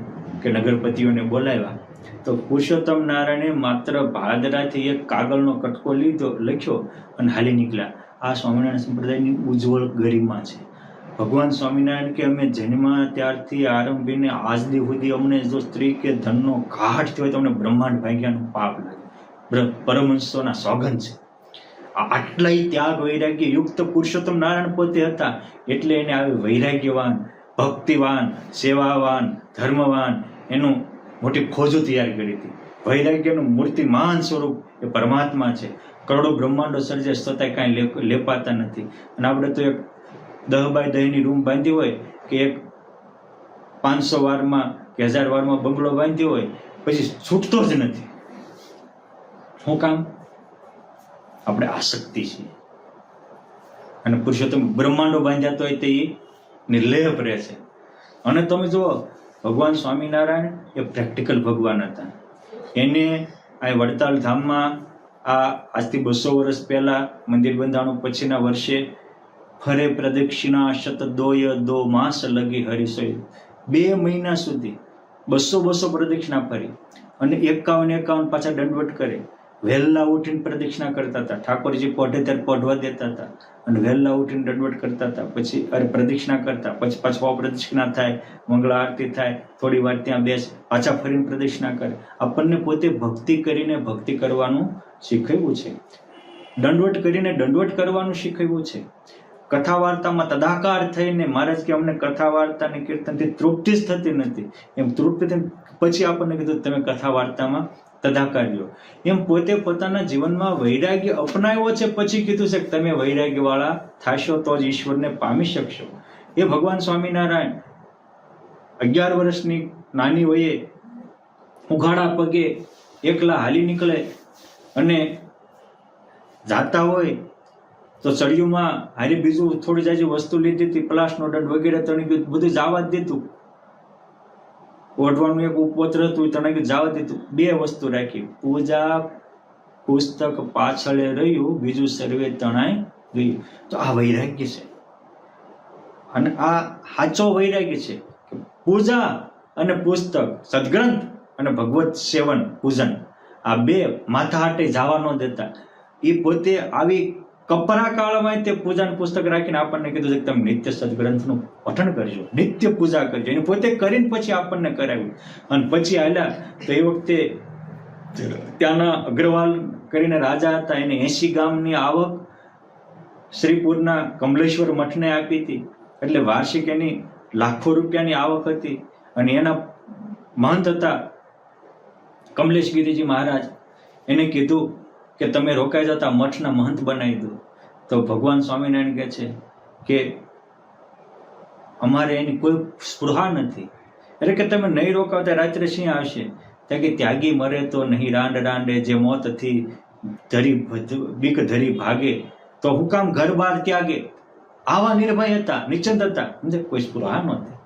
કે નગરપતિઓને બોલાવ્યા તો પુરુષોત્તમ નારાયણે માત્ર ભાદરાથી એક કાગળનો કટકો લીધો, લખ્યો અને હાલી નીકળ્યા. આ સ્વામિનારાયણ સંપ્રદાયની ઉજ્જવળ ગરિમા છે. ભગવાન સ્વામિનારાયણ કે અમે જન્મ્યા ત્યારથી આરંભીને આજ દી સુધી અમને જો સ્ત્રી કે ધનનો ઘાટ થયો તો અમને બ્રહ્માંડ ભાગ્યાનું પાપ લાગે. પરમહંસોના સોગંદ છે. આટલાય ત્યાગ વૈરાગ્ય યુક્ત પુરુષોત્તમ નારાયણ પોતે હતા, એટલે એને આવી વૈરાગ્યવાન, ભક્તિવાન, સેવાવાન, ધર્મવાન એનું મોટી ખોજો તૈયાર કરી હતી. વૈરાગ્યનું મૂર્તિમાન સ્વરૂપ એ પરમાત્મા છે. કરોડો બ્રહ્માંડો સર્જે છતાંય કાંઈ લેપાતા નથી. અને આપણે તો એક 10 બાય 10ની રૂમ બાંધી હોય કે એક 500 વારમાં કે 1000 વારમાં બંગલો બાંધ્યો હોય, પછી છૂટતો જ નથી. શું કામ? આપણે આસક્તિ છીએ. અને પુરુષોત્તમ બ્રહ્માંડો બાંધ્યા તો તે નિર્લેપ રહે છે. અને તમે જુઓ, ભગવાન સ્વામિનારાયણ એ પ્રેક્ટિકલ ભગવાન હતા. એને આ વડતાલ ધામમાં આજથી 200 વર્ષ પહેલા મંદિર બંધાણું પછીના વર્ષે ફરે પ્રદક્ષિણા શત દોય દો માસ લગી હરિસોય. 2 મહિના સુધી 200 પ્રદક્ષિણા ફરી અને 51 પાછા દંડવટ કરે. વહેલા ઉઠીને પ્રદક્ષિણા કરતા હતા. ઠાકોરજી પોઢે ત્યારે પોઢવા દેતા હતા અને વહેલા ઉઠીને દંડવટ કરતા હતા. પછી પ્રદક્ષિણા કરતા, પછી પાછું પ્રદક્ષિણા થાય, મંગળા આરતી થાય, થોડી વાર ત્યાં બેસ, પાછા ફરીને પ્રદક્ષિણા કરે. આપણને પોતે ભક્તિ કરીને ભક્તિ કરવાનું શીખવ્યું છે. દંડવટ કરીને દંડવટ કરવાનું શીખવ્યું છે. કથા વાર્તામાં તદાકાર થઈને મહારાજ કે અમને કથા વાર્તા ને કીર્તનથી તૃપ્તિ જ થતી નથી. એમ તૃપ્તિ પછી આપણને કીધું તમે કથા વાર્તામાં તદાકાર લો. એમ પોતે પોતાના જીવનમાં વૈરાગ્ય અપનાવ્યો છે. પછી કીધું છે કે તમે વૈરાગ્ય વાળા થાશો તો જ ઈશ્વરને પામી શકશો. એ ભગવાન સ્વામિનારાયણ 11 વર્ષની નાની વયે ઉઘાડા પગે એકલા હાલી નીકળે અને જાતા હોય તો ચડિયુંમાં હારી બીજું થોડી જાજી વસ્તુ લીધી હતી, પ્લાસનો દંડ વગેરે, તને બધું જવા જ દીધું. ઓઢવાનું એક ઉપપત્ર હતું, તને જવા દીધું. 2 વસ્તુ રાખી, પૂજા પુસ્તક પાછળ રહ્યું, બીજું સર્વે તણાય ગયું. તો આ વૈરાગ્ય છે. અને આ સાચો વૈરાગ્ય છે. પૂજા અને પુસ્તક, સદગ્રંથ અને ભગવત સેવન પૂજન, આ 2 માથા હાટે જવા ન દેતા. એ પોતે આવી કપરા કાળમાં તે પૂજા પુસ્તક રાખીને આપણને કીધું છે કે તમે નિત્ય સદગ્રંથનું પઠન કરજો, નિત્ય પૂજા કરજો. એને પોતે કરીને પછી આપણને કરાવ્યું. અને પછી હાલ્યા તો એ વખતે ત્યાંના અગ્રવાલ કરીને રાજા હતા, એને 80 ગામની આવક શ્રીપુરના કમલેશ્વર મઠને આપી હતી. એટલે વાર્ષિક એની લાખો રૂપિયાની આવક હતી. અને એના મહંત હતા કમલેશગીરીજી મહારાજ. એને કીધું કે તમે રોકાઈ જતા મઠના મહંત બનાવી દો. તો ભગવાન સ્વામિનારાયણ કહે છે કે અમારે એની કોઈ સ્પૃહા નથી. એટલે કે તમે નહીં રોકાવતા રાત્રે સિંહ આવશે. ત્યાં કે ત્યાગી મરે તો નહીં રાંડ રાંડે, જે મોતથી બીક ધરી ભાગે, તો હું કામ ઘર બાર ત્યાગે. આવા નિર્ભય હતા, નિશ્ચિંત હતા, કોઈ સ્પૃહા નહોતી.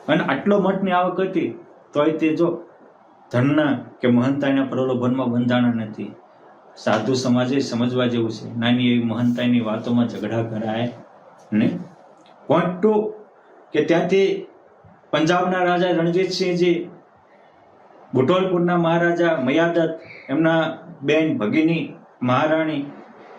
અને આટલો મઠની આવક હતી તોય તે જો ધનના કે મહંતાઈના પ્રલોભનમાં બંધાણા નથી. સાધુ સમાજે સમજવા જેવું છે. નાની એવી મહંતાઈની વાતોમાં ઝઘડા કરાય નહીં. પોઈન્ટ 2 કે ત્યાંથી પંજાબના રાજા રણજીતસિંહજી, બુટોલપુરના મહારાજા મયાદત, એમના બેન ભગીની મહારાણી,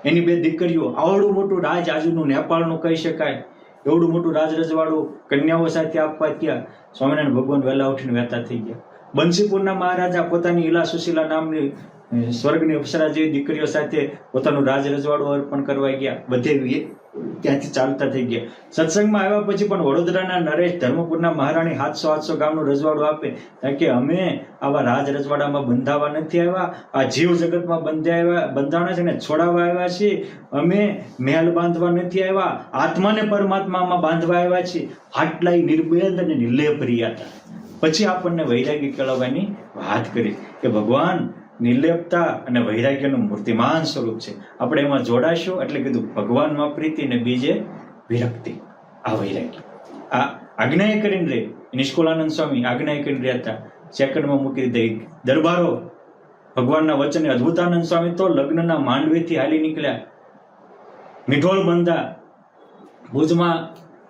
એની 2 દીકરીઓ, આવડું મોટું રાજ, આજુનું નેપાળનું કહી શકાય એવડું મોટું રાજ રજવાડું કન્યાઓ સાથે આપવા ત્યાં સ્વામિનારાયણ ભગવાન વહેલા ઉઠીને વહેતા થઈ ગયા. બંસીપુરના મહારાજા પોતાની ઈલા સુશીલા નામની સ્વર્ગની અપ્સરા જેવી દીકરીઓ સાથે પોતાનું રાજ રજવાડું અર્પણ કરવા ગયા. બધે ત્યાંથી ચાલતા થઈ ગયા. સત્સંગમાં આવ્યા પછી પણ વડોદરાના નરેશ ધર્મપુરના મહારાણી 700 ગામનું રજવાડું આપે. કારણ કે અમે આવા રાજ રજવાડામાં બંધાવા નથી આવ્યા, આ જીવ જગતમાં બંધાણા છે ને છોડાવવા આવ્યા છીએ. અમે મહેલ બાંધવા નથી આવ્યા, આત્માને પરમાત્મામાં બાંધવા આવ્યા છીએ. આટલાય નિર્ભેદ અને નિર્લેપ રહ્યા હતા. પછી આપણને વૈરાગ્ય કેળવવાની વાત કરી કે ભગવાન નિર્લેપતા અને વૈરાગ્યનું મૂર્તિમાન સ્વરૂપ છે. આપણે એમાં જોડાશું એટલે કીધું ભગવાનમાં પ્રીતિ ને બીજે વિરક્તિ. આ વૈરાગ્ય આ આજ્ઞાએ કરીને રે. નિષ્કુળાનંદ સ્વામી આજ્ઞાએ કરીને રહ્યા હતા, સેકન્ડમાં મૂકી દે દરબારો ભગવાનના વચને. અદ્ભુતાનંદ સ્વામી તો લગ્નના માંડવેથી હાલી નીકળ્યા, મીઠોળ બંધા, ભુજમાં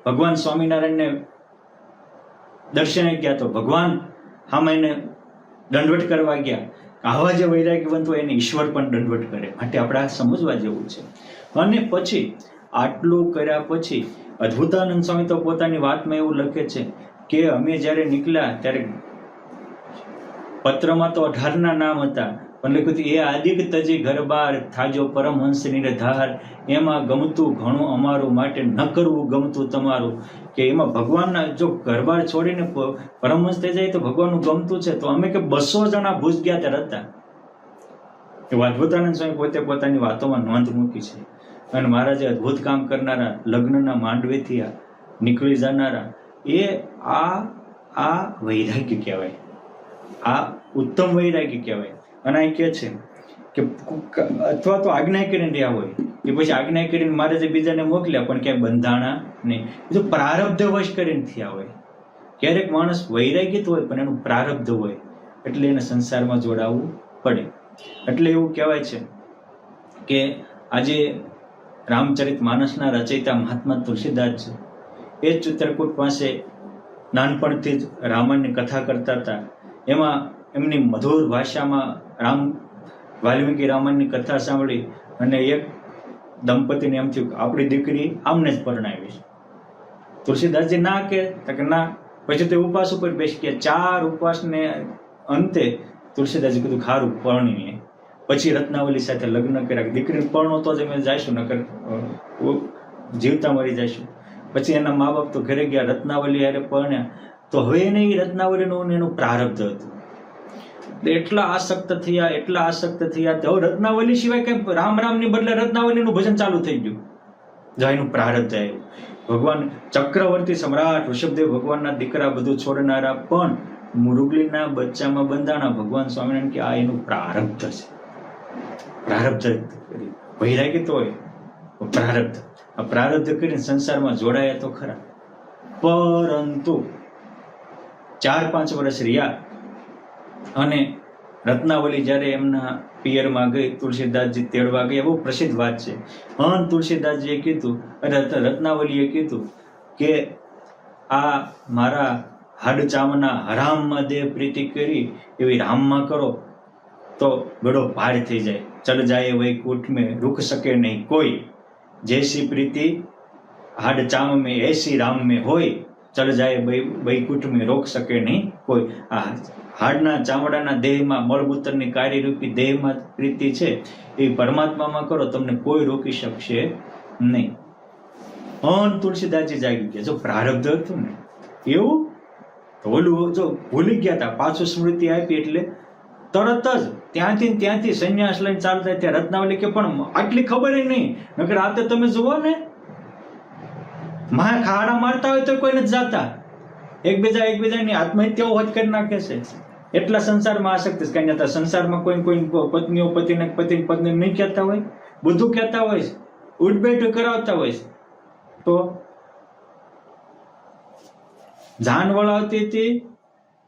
ભગવાન સ્વામિનારાયણને દર્શને ગયા તો ભગવાન આમાં એને દંડવટ કરવા ગયા. આવા જે વૈરાગ્યવંત હોય એને ઈશ્વર પણ દંડવટ કરે. માટે આપણે આ સમજવા જેવું છે. અને પછી આટલું કર્યા પછી અદ્ભુતાનંદ સ્વામી તો પોતાની વાતમાં એવું લખે છે કે અમે જ્યારે નીકળ્યા ત્યારે પત્રમાં તો 18 નામ હતા, પણ લખ્યું હતું, એ આદિક તજી ઘર બાર થાજો પરમહંસ નિરધાર, એમાં ગમતું ઘણું અમારું માટે ન કરવું ગમતું તમારું. કે એમાં ભગવાનના જો ઘરબાર છોડીને પરમહંસ થઈ જાય તો ભગવાનનું ગમતું છે. તો અમે કે 200 જણા ભૂજ ગયા ત્યારે હતા. એ અદ્ભુતાનંદ સ્વામી પોતે પોતાની વાતોમાં નોંધ મૂકી છે. અને મારા જે અદ્ભુત કામ કરનારા, લગ્નના માંડવેથી નીકળી જનારા, એ આ વૈરાગ્ય કહેવાય. આ ઉત્તમ વૈરાગ્ય કહેવાય. અને અહીં કહે છે કે અથવા તો આજ્ઞા કરીને રહ્યા હોય કે પછી આજ્ઞા કરીને મારે જે બીજાને મોકલ્યા પણ ક્યાંય બંધાણા નહીં. એ તો પ્રારબ્ધ વશ કરીને થયા હોય. ક્યારેક માણસ વૈરાગ્ય હોય પણ એનું પ્રારબ્ધ હોય એટલે એને સંસારમાં જોડાવવું પડે. એટલે એવું કહેવાય છે કે આજે રામચરિત માનસના રચયિતા મહાત્મા તુલસીદાસ છે. એ જ ચિત્રકૂટ પાસે નાનપણથી જ રામાયણની કથા કરતા હતા. એમાં એમની મધુર ભાષામાં વાલ્મીકી રામાયણની કથા સાંભળી અને એક દંપતીને એમ થયું કે આપણી દીકરી આમને જ પરણાવી છે. તુલસીદાસજી ના કે ના. પછી તે ઉપવાસ ઉપર બેસી ગયા. 4 ઉપવાસને અંતે તુલસીદાસજી કીધું ખારું પરણીએ. પછી રત્નાવલી સાથે લગ્ન કર્યા. દીકરીને પરણો તો જ અમે જઈશું, નકર જીવતા મરી જઈશું. પછી એના મા બાપ તો ઘરે ગયા, રત્નાવલી હારે પરણ્યા. તો હવે એને એ રત્નાવલીનું એનું પ્રારબ્ધ હતું. એટલા આસક્ત થયા તો રત્નાવલી સિવાય કઈ રામ રામની બદલે રત્નાવલીનું ભજન ચાલુ થઈ ગયું. જો એનું પ્રારબ્ધ આવ્યું. ભગવાન ચક્રવર્તી સમ્રાટ ઋષભદેવ ભગવાનના દીકરા બધું છોડનારા પણ મુરગલીના બચ્ચામાં બંધાણા. ભગવાન સ્વામિનારાયણ કે આ એનું પ્રારબ્ધ છે. પ્રારબ્ધ વૈરાગ્ય તો હોય પ્રારબ્ધ. આ પ્રારબ્ધ કરીને સંસારમાં જોડાયા તો ખરા, પરંતુ 4-5 વર્ષ રહ્યા અને રત્નાવલી જ્યારે એમના પિયરમાં ગઈ, તુલસીદાસજી તેડવા ગયા. બહુ પ્રસિદ્ધ વાત છે. હન તુલસીદાસજીએ કીધું, રત્નાવલીએ કીધું કે આ મારા હાડચામના હરામમાં દેહ પ્રીતિ કરી એવી રામમાં કરો તો બડો ભાર થઈ જાય. ચલ જાય વૈકુંઠ મેં રૂક શકે નહીં કોઈ, જૈસી પ્રીતિ હાડચામ મેં એસી રામ મેં હોય, ચલ જાય વૈકુંઠ મેં રોક શકે નહીં કોઈ. આ હાડના ચામડાના દેહમાં મળમૂત્રની કાર્યરૂપી દેહમાં પ્રીતિ છે એ પરમાત્મામાં કરો, તમને કોઈ રોકી શકશે નહીં. તુલસીદાસજી જાગી ગયા. જો પ્રારબ્ધ હતું ને એવું તો ઓલું જો ભૂલી ગયા હતા, પાછું સ્મૃતિ આપી એટલે તરત જ ત્યાંથી સંન્યાસ લઈને ચાલતા. ત્યાં રત્નાવલી કે પણ આટલી ખબર નહીં, નકર આ તો તમે જુઓ ને માં ખાડા મારતા હોય તો કોઈને જ જાતા, એકબીજાની આત્મહત્યાઓ હોત કરી નાખે છે. એટલા સંસારમાં આસક્તિ કઈ નતા. સંસારમાં કોઈ પત્નીઓ પત્ની નહીં કહેતા હોય, બધું કહેતા હોય, ઉઠબેઠ કરાવતા હોય. તો જાન વળાવતી હતી,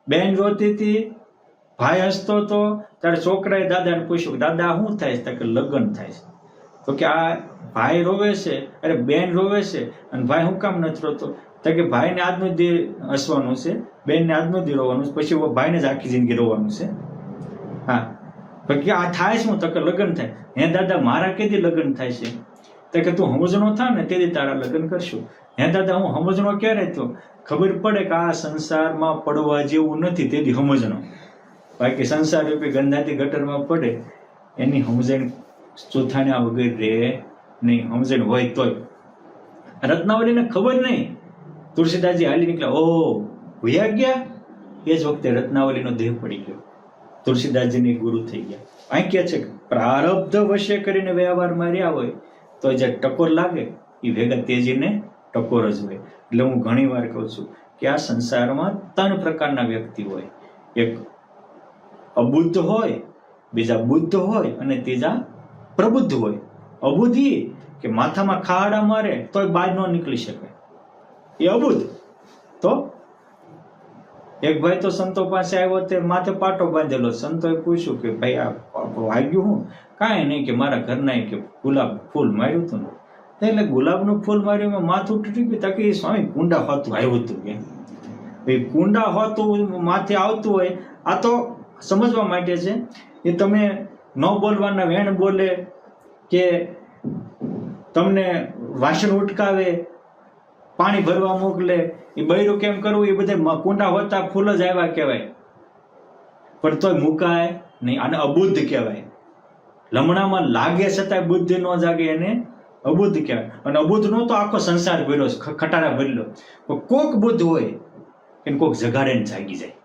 બેન રોતી હતી, ભાઈ હસતો હતો. ત્યારે છોકરાએ દાદાને પૂછ્યું, દાદા શું થાય છે? કે લગ્ન થાય છે. તો કે આ ભાઈ રોવે છે, અરે બેન રોવે છે, અને ભાઈ હું કામ નથી રોતો? તો કે ભાઈને આજનું દી હસવાનું છે, બેનને આજનું દી રોવાનું છે, પછી ભાઈને જ આખી જિંદગી રોવાનું છે. હા, પછી આ થાય શું? તો કે લગ્ન થાય. હે દાદા મારા કેદી લગ્ન થાય છે? તો કે તું સમજણો થા ને તેથી તારા લગ્ન કરશું. હે દાદા હું સમજણો ક્યારે? તો ખબર પડે કે આ સંસારમાં પડવા જેવું નથી તેથી સમજણો. બાકી સંસાર રૂપી ગંધાતી ગટરમાં પડે એની સમજણ ચોથાના વગર રે નહીં. સમજણ હોય તોય. રત્નાવલીને ખબર નહીં. તુલસીદાસજી હાલી નીકળ્યા. ઓ ભૂયા ગયા. એ જ વખતે રત્નાવલીનો દેહ પડી ગયો. તુલસીદાસજીની ગુરુ થઈ ગયા. અહીં કહે છે કે પ્રારબ્ધ વશે કરીને વ્યવહાર માર્યા હોય તો જે ટકોર લાગે એ ભેગા તેજીને ટકોર જ હોય. એટલે હું ઘણી વાર કહું છું કે આ સંસારમાં 3 પ્રકારના વ્યક્તિ હોય. એક અબુદ્ધ હોય, બીજા બુદ્ધ હોય અને ત્રીજા પ્રબુદ્ધ હોય. અબુદ્ધિ કે માથામાં ખાડા મારે તોય બહાર ન નીકળી શકે, એ અબુદ્ધ. તો એક ભાઈ તો સંતો પાસે આવ્યો, તે માથે પાટો બાંધેલો. સંતોએ પૂછ્યું કે ભાઈ આ વાગ્યું હું? કાંઈ નહીં કે મારા ઘરના કે ગુલાબ ફૂલ માર્યું હતું ને. એટલે ગુલાબનું ફૂલ માર્યું, માથું તૂટી ગયું. તાકે સ્વામી કુંડા ફાતું આવ્યું હતું કે એ કુંડા હોતું માથે આવતું હોય, આ તો સમજવા માટે છે. એ તમે ન બોલવાના વેણ બોલે કે તમને વાસણ ઉટકાવે, પાણી ભરવા મોકલે, એ બૈરું કેમ કરવું, એ બધે કુંડા હોતા ફૂલ જ આવ્યા કહેવાય, પણ તોય મુકાય નહીં. આને અબુદ્ધ કહેવાય. લમણામાં લાગે છતાંય બુદ્ધિ ન જાગે એને અબુદ્ધ કહેવાય. અને અબુદ્ધ નો તો આખો સંસાર ભર્યો છે, ખટારા ભરેલો. કોક બુદ્ધ હોય કે કોક જગાડે ને જાગી જાય.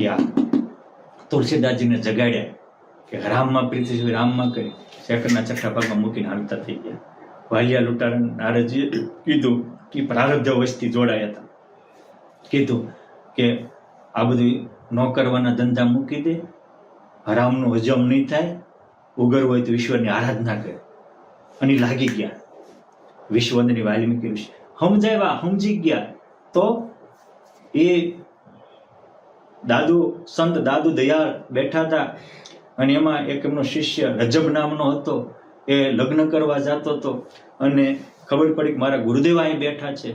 યા તુલસીદાસજીને જગાડ્યા કે રામમાં પ્રીતિ છે, રામમાં કરી શેકરના છઠ્ઠા ભાગમાં મૂકીને હાલતા થઈ ગયા. વાલિયા લૂંટારા નારદજીએ કીધું કે પ્રારબ્ધ વસ્તી જોડાયા હતા. કીધું કે આ બધું ન કરવાના ધંધા મૂકી દે, હરામનું હજમ નહીં થાય, ઉગર હોય તો ઈશ્વરની આરાધના કરે. અને લાગી ગયા. વિશ્વવંદની વાલ્મીકી ઋષિ સમજાવ્યા, સમજી ગયા. તો એ સંત દાદુ દયાળ બેઠા હતા, અને એમાં એક એમનો શિષ્ય રજબ નામનો હતો. એ લગ્ન કરવા જતો હતો, અને ખબર પડી કે મારા ગુરુદેવ અહીં બેઠા છે.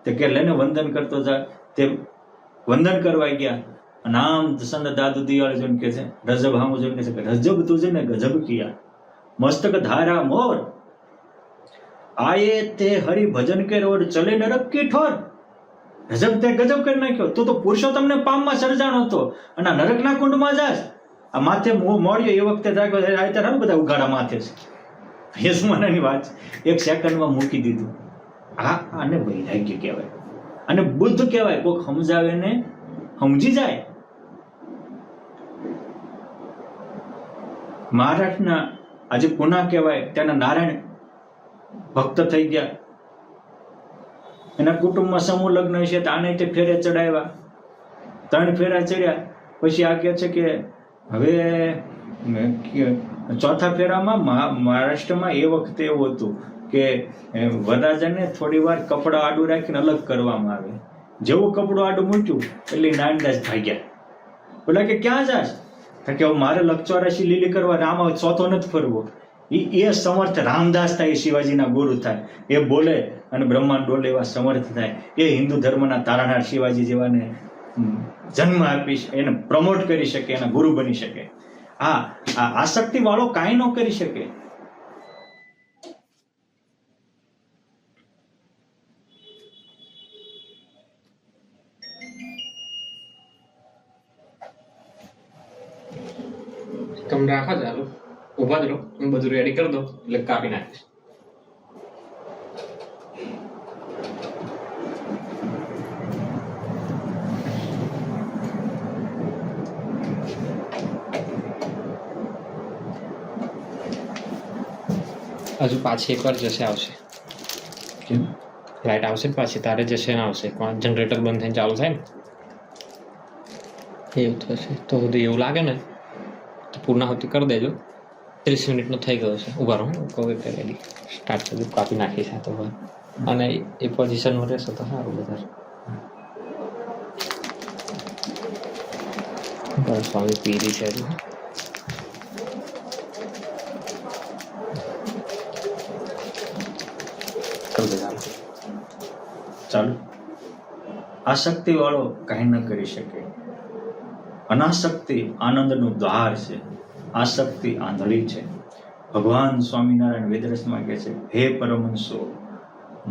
તે કે લેને વંદન કરતો જા. તે વંદન કરવા ગયા, અને આમ સંત દાદુ દયાળ જોઈને કે છે, રજબ હામો જોઈને કે છે, રજબ તુજે ને ગજબ કિયા, મસ્તક ધારા મોર, આયે તે હરિ ભજન કે રોડ, ચલે નરક કી ઠોર. રજબ તે ગજબ કરી નાખ્યો. તું તો પુરુષોત્તમને પામમાં સર્જાણો હતો, અને નરકના કુંડમાં જાસ. આ માથે મોડ્યો એ વખતે જાગ્યો, બધા ઉઘાડા માથે છે. યજમાનની વાત એક સેકન્ડમાં મૂકી દીધું. આને વૈરાગ્ય કહેવાય, અને બુદ્ધ કહેવાય. કોઈક સમજાવે ને સમજી જાય. મહારાષ્ટ્રના આજે પુના કહેવાય, ત્યાંના નારાયણ ભક્ત થઈ ગયા. એના કુટુંબમાં સમૂહ લગ્ન છે, તો આને તે ફેરે ચડાવ્યા. 3 ફેરા ચડ્યા. પછી આ કહે છે કે હવે ચોથા ફેરામાં મહારાષ્ટ્રમાં એ વખતે એવું હતું કે વરરાજાને થોડી વાર કપડા આડું રાખીને અલગ કરવામાં આવે. જેવું કપડું આડું મૂક્યું એટલે નાનદાસ ભાગ્યા. બોલા કે ક્યાં જાશ? કે મારે લક્ષવારાશી લીલી કરવા રામ ચોથો નથી ફરવો. એ સમર્થ રામદાસ થાય, એ શિવાજીના ગુરુ થાય. એ બોલે અને બ્રહ્માંડ ડોલે એવા સમર્થ થાય. એ હિન્દુ ધર્મના તારણહાર શિવાજી જેવાને જન્મ આપી, એને પ્રમોટ કરી શકે, એના ગુરુ બની શકે. આ આસક્તિ વાળો કાંઈ ન કરી શકે. તમે રાખો, ચાલો ઉભા જ રહો, હું બધું રેડી કરી દો એટલે કાપી નાખીશ. હજુ પાછી એકવાર જશે આવશે, લાઈટ આવશે પાછી, તારે જશે ને આવશે. જનરેટર બંધ થઈને ચાલુ થાય ને એવું થશે. તો બધું એવું લાગે ને તો પૂર્ણાહુતિ કરી દેજો. 30 મિનિટનો થઈ ગયો છે. ઉભા રહો, કહું એટલે રેડી સ્ટાર્ટ કરી કાપી નાખીશ. આ તો અને એ પોઝિશનમાં રહેશે તો સારું. બધા સ્વામી પીરી છે હજુ. ચાલો. આસક્તિ વાળો કાંઈ ન કરી શકે. અનાસક્તિ આનંદનું દ્વાર છે. આસક્તિ આંધળી છે. ભગવાન સ્વામિનારાયણ વેદરસમાં કહે છે, હે પરમહંસો,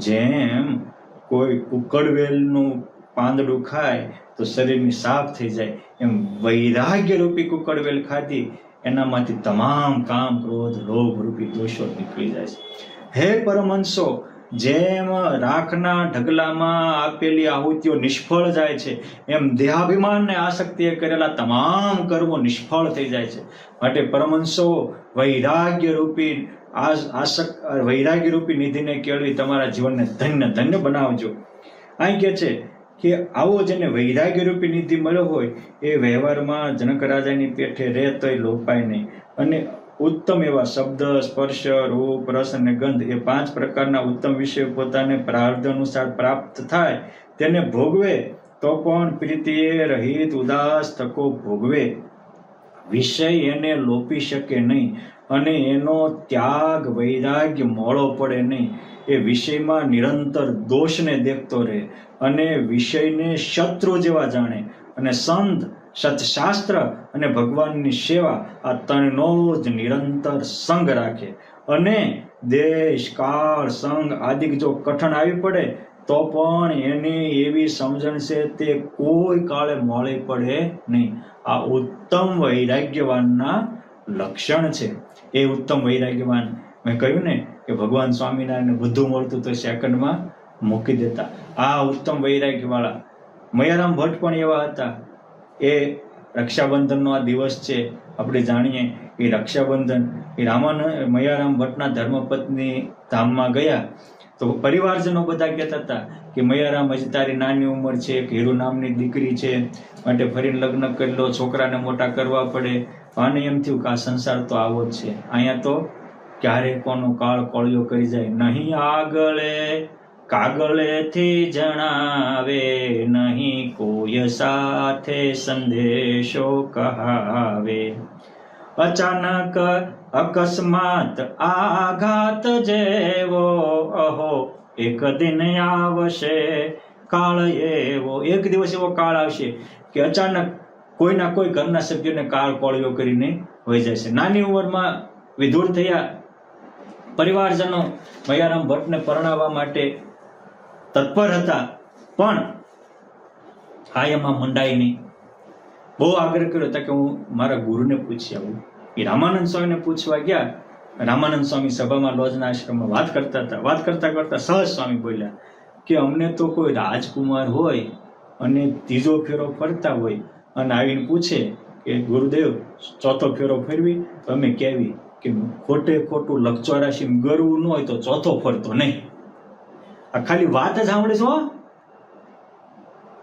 જેમ કોઈ કુકડવેલનું પાંદડું ખાય તો શરીરની સાફ થઈ જાય, એમ વૈરાગ્ય રૂપી કુકડવેલ ખાધી એનામાંથી તમામ કામ, ક્રોધ, લોભ રૂપી દોષો નીકળી જાય છે. હે પરમહંસો, જેમ રાખના ઢગલામાં આપેલી આહુતિઓ નિષ્ફળ જાય છે, એમ દેહાભિમાનને આસક્તિએ કરેલા તમામ કર્મો નિષ્ફળ થઈ જાય છે. માટે પરમહંસો, વૈરાગ્ય રૂપી નિધિને કેળવી તમારા જીવનને ધન્ય ધન્ય બનાવજો. અહીં કહે છે કે આવો જેને વૈરાગ્ય રૂપી નિધિ મળ્યો હોય એ વ્યવહારમાં જનક રાજાની પેઠે રહે તોય લોપાય નહીં. અને ઉત્તમ એવા શબ્દ, સ્પર્શ, રૂપ, રસ અને ગંધ એ 5 પ્રકારના ઉત્તમ વિષયો પોતાને પ્રારબ્ધ અનુસાર પ્રાપ્ત થાય તેને ભોગવે તો પણ પ્રીતિએ રહિત ઉદાસ થકો ભોગવે. વિષય એને લોપી શકે નહીં અને એનો ત્યાગ વૈરાગ્ય મોળો પડે નહીં. એ વિષયમાં નિરંતર દોષને દેખતો રહે અને વિષયને શત્રુ જેવા જાણે અને સંત, સત્શાસ્ત્ર અને ભગવાનની સેવા આ ત્રણનો જ નિરંતર સંગ રાખે. અને દેશ, કાળ, સંગ આદિ જો કઠણ આવી પડે તો પણ એની એવી સમજણ છે તે કોઈ કાળે મોળી પડે નહીં. આ ઉત્તમ વૈરાગ્યવાનના લક્ષણ છે. એ ઉત્તમ વૈરાગ્યવાન, મેં કહ્યું ને કે ભગવાન સ્વામિનારાયણ બધું મળતું તો સેકન્ડમાં મૂકી દેતા. આ ઉત્તમ વૈરાગ્યવાળા મયારામ ભટ્ટ પણ એવા હતા. એ રક્ષાબંધનનો આ દિવસ છે, આપણે જાણીએ એ રક્ષાબંધન એ મયારામ ભટ્ટના ધર્મપત્ની ધામમાં ગયા તો પરિવારજનો બધા કહેતા હતા કે મયારામ હજી તારી નાની ઉંમર છે, એક હીરુ નામની દીકરી છે, માટે ફરીને લગ્ન કરી લો, છોકરાને મોટા કરવા પડે. આને એમ થયું કે આ સંસાર તો આવો જ છે, અહીંયા તો ક્યારે કોનો કાળ કોળિયો કરી જાય. નહીં આગળે કાગળેથી જણાવે, નહીં કોઈ સાથે સંદેશો કહાવે. અચાનક અકસ્માત આઘાત જેવો, અહો એક દિન આવશે કાળ એવો. એક દિવસ એવો કાળ આવશે કે અચાનક કોઈના કોઈ ઘરના સભ્યોને કાળ કોળિયો કરીને વહી જાય છે. નાની ઉંમરમાં વિધુર થયા પરિવારજનો મયારામ ભટ્ટને પરણાવવા માટે તત્પર હતા, પણ આ એમાં મંડાઈ નહીં. બહુ આગ્રહ કર્યો હતા કે હું મારા ગુરુને પૂછી આવું. એ રામાનંદ સ્વામીને પૂછવા ગયા. રામાનંદ સ્વામી સભામાં લોજના આશ્રમમાં વાત કરતા હતા. વાત કરતા કરતા સહજ સ્વામી બોલ્યા કે અમને તો કોઈ રાજકુમાર હોય અને ત્રીજો ફેરો ફરતા હોય અને આવીને પૂછે કે ગુરુદેવ ચોથો ફેરો ફેરવી, તો અમે કહેવી કે ખોટે ખોટું લક્ષચોરાશી ગરવું ન હોય તો ચોથો ફરતો નહીં. આ ખાલી વાત જ સાંભળીશ હો,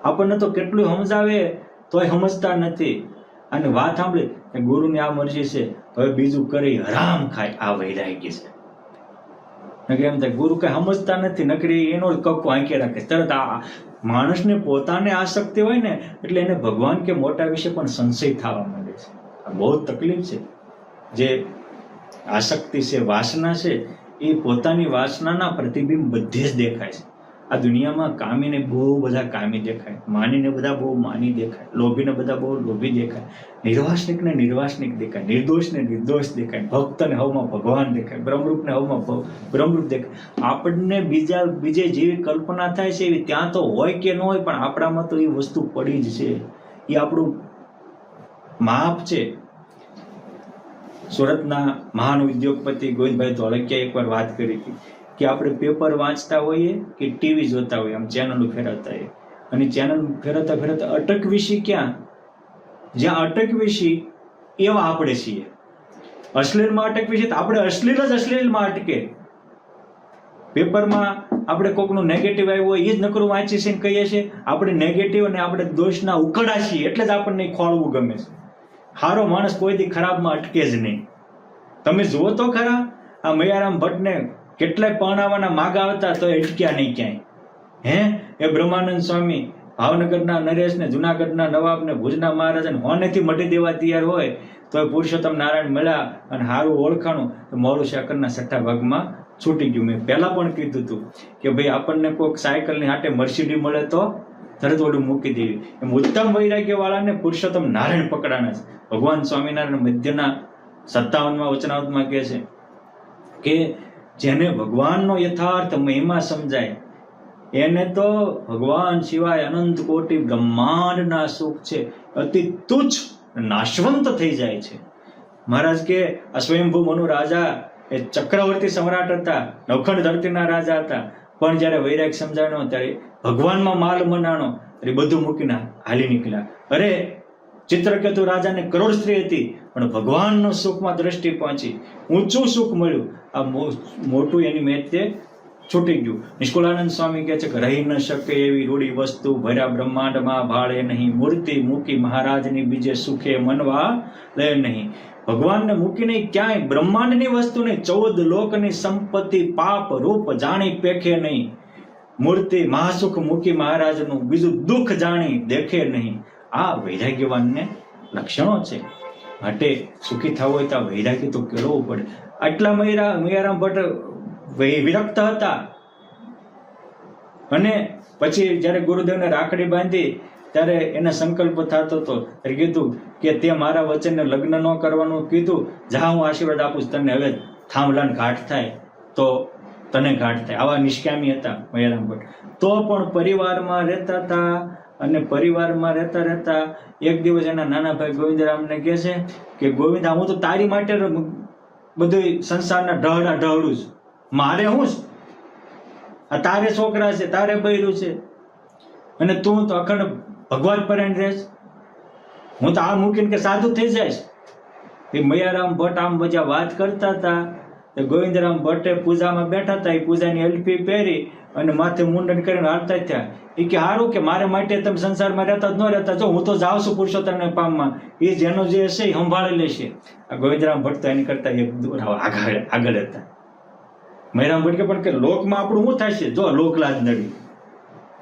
આપણને તો કેટલું સમજાવે તોય સમજતા નથી. અને વાત સાંભળી કે ગુરુની આ મરજી છે, હવે બીજું કરી હરામ ખાય. આ વૈરાગ્ય છે. નકરી એમ થાય ગુરુ કઈ સમજતા નથી, નકરી એનો જ કક્કો આંકી રાખે. તરત આ માણસને પોતાને આસક્તિ હોય ને એટલે એને ભગવાન કે મોટા વિશે પણ સંશય થવા માંડે છે. આ બહુ તકલીફ છે. જે આસક્તિ છે, વાસના છે, એ પોતાની વાસનાના પ્રતિબિંબ બધે જ દેખાય છે. આ દુનિયામાં કામીને બહુ બધા કામી દેખાય, માનીને બધા બહુ માની દેખાય, લોભીને બધા બહુ લોભી દેખાય, નિર્વાસનિકને નિર્વાસનિક દેખાય, નિર્દોષને નિર્દોષ દેખાય, ભક્તને હવમાં ભગવાન દેખાય, બ્રહ્મરૂપને હવમાં બ્રહ્મરૂપ દેખાય. આપણને બીજે જેવી કલ્પના થાય છે એવી ત્યાં તો હોય કે ન હોય, પણ આપણામાં તો એ વસ્તુ પડી જ છે. એ આપણું માપ છે. સુરતના મહાન ઉદ્યોગપતિ ગોવિંદભાઈ ધોળકિયાએ એકવાર વાત કરી હતી કે આપણે પેપર વાંચતા હોઈએ કે ટીવી જોતા હોઈએ, આમ ચેનલો ફેરવતા હોઈએ, અને ચેનલ ફેરવતા ફેરવતા અટકવીશી ક્યાં? જ્યાં અટકવીશી એવા આપણે છીએ. અશ્લીલમાં અટકવીશી તો આપણે અશ્લીલ જ અશ્લીલમાં અટકે. પેપરમાં આપણે કોકનું નેગેટિવ આવ્યું હોય એ જ નકરું વાંચી છે કહીએ છીએ. આપણે નેગેટિવ અને આપણે દોષના ઉકળા છીએ એટલે જ આપણને ખોળવું ગમે છે. સારો માણસ કોઈથી ખરાબમાં અટકે જ નહીં. તમે જુઓ તો ખરા, આ મયારામ ભટ્ટને કેટલાય પરણાવવાના માગ આવતા તો અટક્યા નહીં ક્યાંય. એ બ્રહ્માનંદ સ્વામી ભાવનગરના નરેશને, જુનાગઢના નવાબને, ભુજના મહારાજાને હોનેથી મટી દેવા તૈયાર હોય તો પુરુષોત્તમ નારાયણ મળ્યા અને સારું ઓળખાણું તો મોડું શાકરના 6ઠ્ઠા ભાગમાં છૂટી ગયું. મેં પહેલા પણ કીધું હતું કે ભાઈ આપણને કોઈક સાયકલની હાટે મર્સિડી મળે તો તરત ઓડું મૂકી દેવી. એમ ઉત્તમ વૈરાગ્ય વાળાને પુરુષોત્તમ નારાયણ પકડાના છે. ભગવાન સ્વામિનારાયણ મધ્યના 57માં વચનામૃતમાં કહે છે કે જેને ભગવાનનો યથાર્થ મહિમા સમજાય એને તો ભગવાન સિવાય અનંત કોટી બ્રહ્માંડના સુખ છે અતિ તુચ્છ નાશવંત થઈ જાય છે. મહારાજ કે સ્વયંભૂ મનુ રાજા એ ચક્રવર્તી સમ્રાટ હતા, નવખંડ ધરતીના રાજા હતા, પણ જયારે વૈરાગ સમજાયો ત્યારે ભગવાનમાં માલ મનાણો ત્યારે બધું મૂકીને હાલી નીકળ્યા. અરે ચિત્રકેતુ રાજાને કરોડ સ્ત્રી હતી પણ ભગવાનનો સુખમાં દ્રષ્ટિ પહોંચી, ઊંચું સુખ મળ્યું. આ મોટું એની મેતે છૂટી ગયું. નિષ્કુળાનંદ સ્વામી કહે છે કે રહી ન શકે એવી રૂડી વસ્તુ ભર્યા બ્રહ્માંડમાં ભાળે નહીં, મૂર્તિ મૂકી મહારાજની બીજે સુખે મનવા લે નહીં. ભગવાનને મૂકીને ક્યાંય બ્રહ્માંડની વસ્તુ નહીં, 14 લોકની સંપત્તિ પાપ રૂપ જાણી પેખે નહીં. મૂર્તિ મહાસુખ મૂકી મહારાજનું બીજું દુઃખ જાણી દેખે નહીં. આ વૈરાગ્યવાનને લક્ષણો છે. માટે સુખી થવું હોય તો આ વૈરાગ્ય તો કેળવવું પડે. આટલા મૈયારામ ભટ્ટ વિરક્ત હતા અને પછી જ્યારે ગુરુદેવને રાખડી બાંધી ત્યારે એને સંકલ્પ થતો હતો, કીધું કે તે મારા વચનને લગ્ન ન કરવાનું કીધું, જા હું આશીર્વાદ આપું છું તને, હવે થાંભલાને ઘાટ થાય તો તને ઘાટ થાય. આવા નિષ્કામી હતા મૈયારામ ભટ્ટ. તો પણ પરિવારમાં રહેતા હતા અને પરિવારમાં રહેતા રહેતા એક દિવસ એના નાના ભાઈ ગોવિંદરામને કહે છે કે ગોવિંદ, હું તો તારી માટે બધું સંસારના ઢહડા ઢહડું છું, મારે હું જ આ તારે છોકરા છે, તારે બૈરું છે અને તું તો અખંડ ભગવાન પરાયણ રહેશ, હું તો આ મૂકીને કે સાધુ થઈ જાય. એ મૈયારામ ભટ્ટ આમ બધા વાત કરતા હતા. ગોવિંદરામ ભટ્ટે પૂજામાં બેઠા હતા, એ પૂજાની અલપી પહેરી અને માથે મુંડન કરીને હાલતા થયા. એ કે સારું કે મારે માટે તમે સંસારમાં રહેતા જ ન રહેતા, જો હું તો જાઉં છું પુરુષોત્તમને પામમાં, એ જેનો જે હશે એ સંભાળી લેશે. આ ગોવિંદરામ ભટ્ટ તો એની કરતા એક આગળ હતા. મૈયારામ ભટ્ટ કે પણ કે લોકમાં આપણું શું થાય છે, જો લોકલાજ નડી.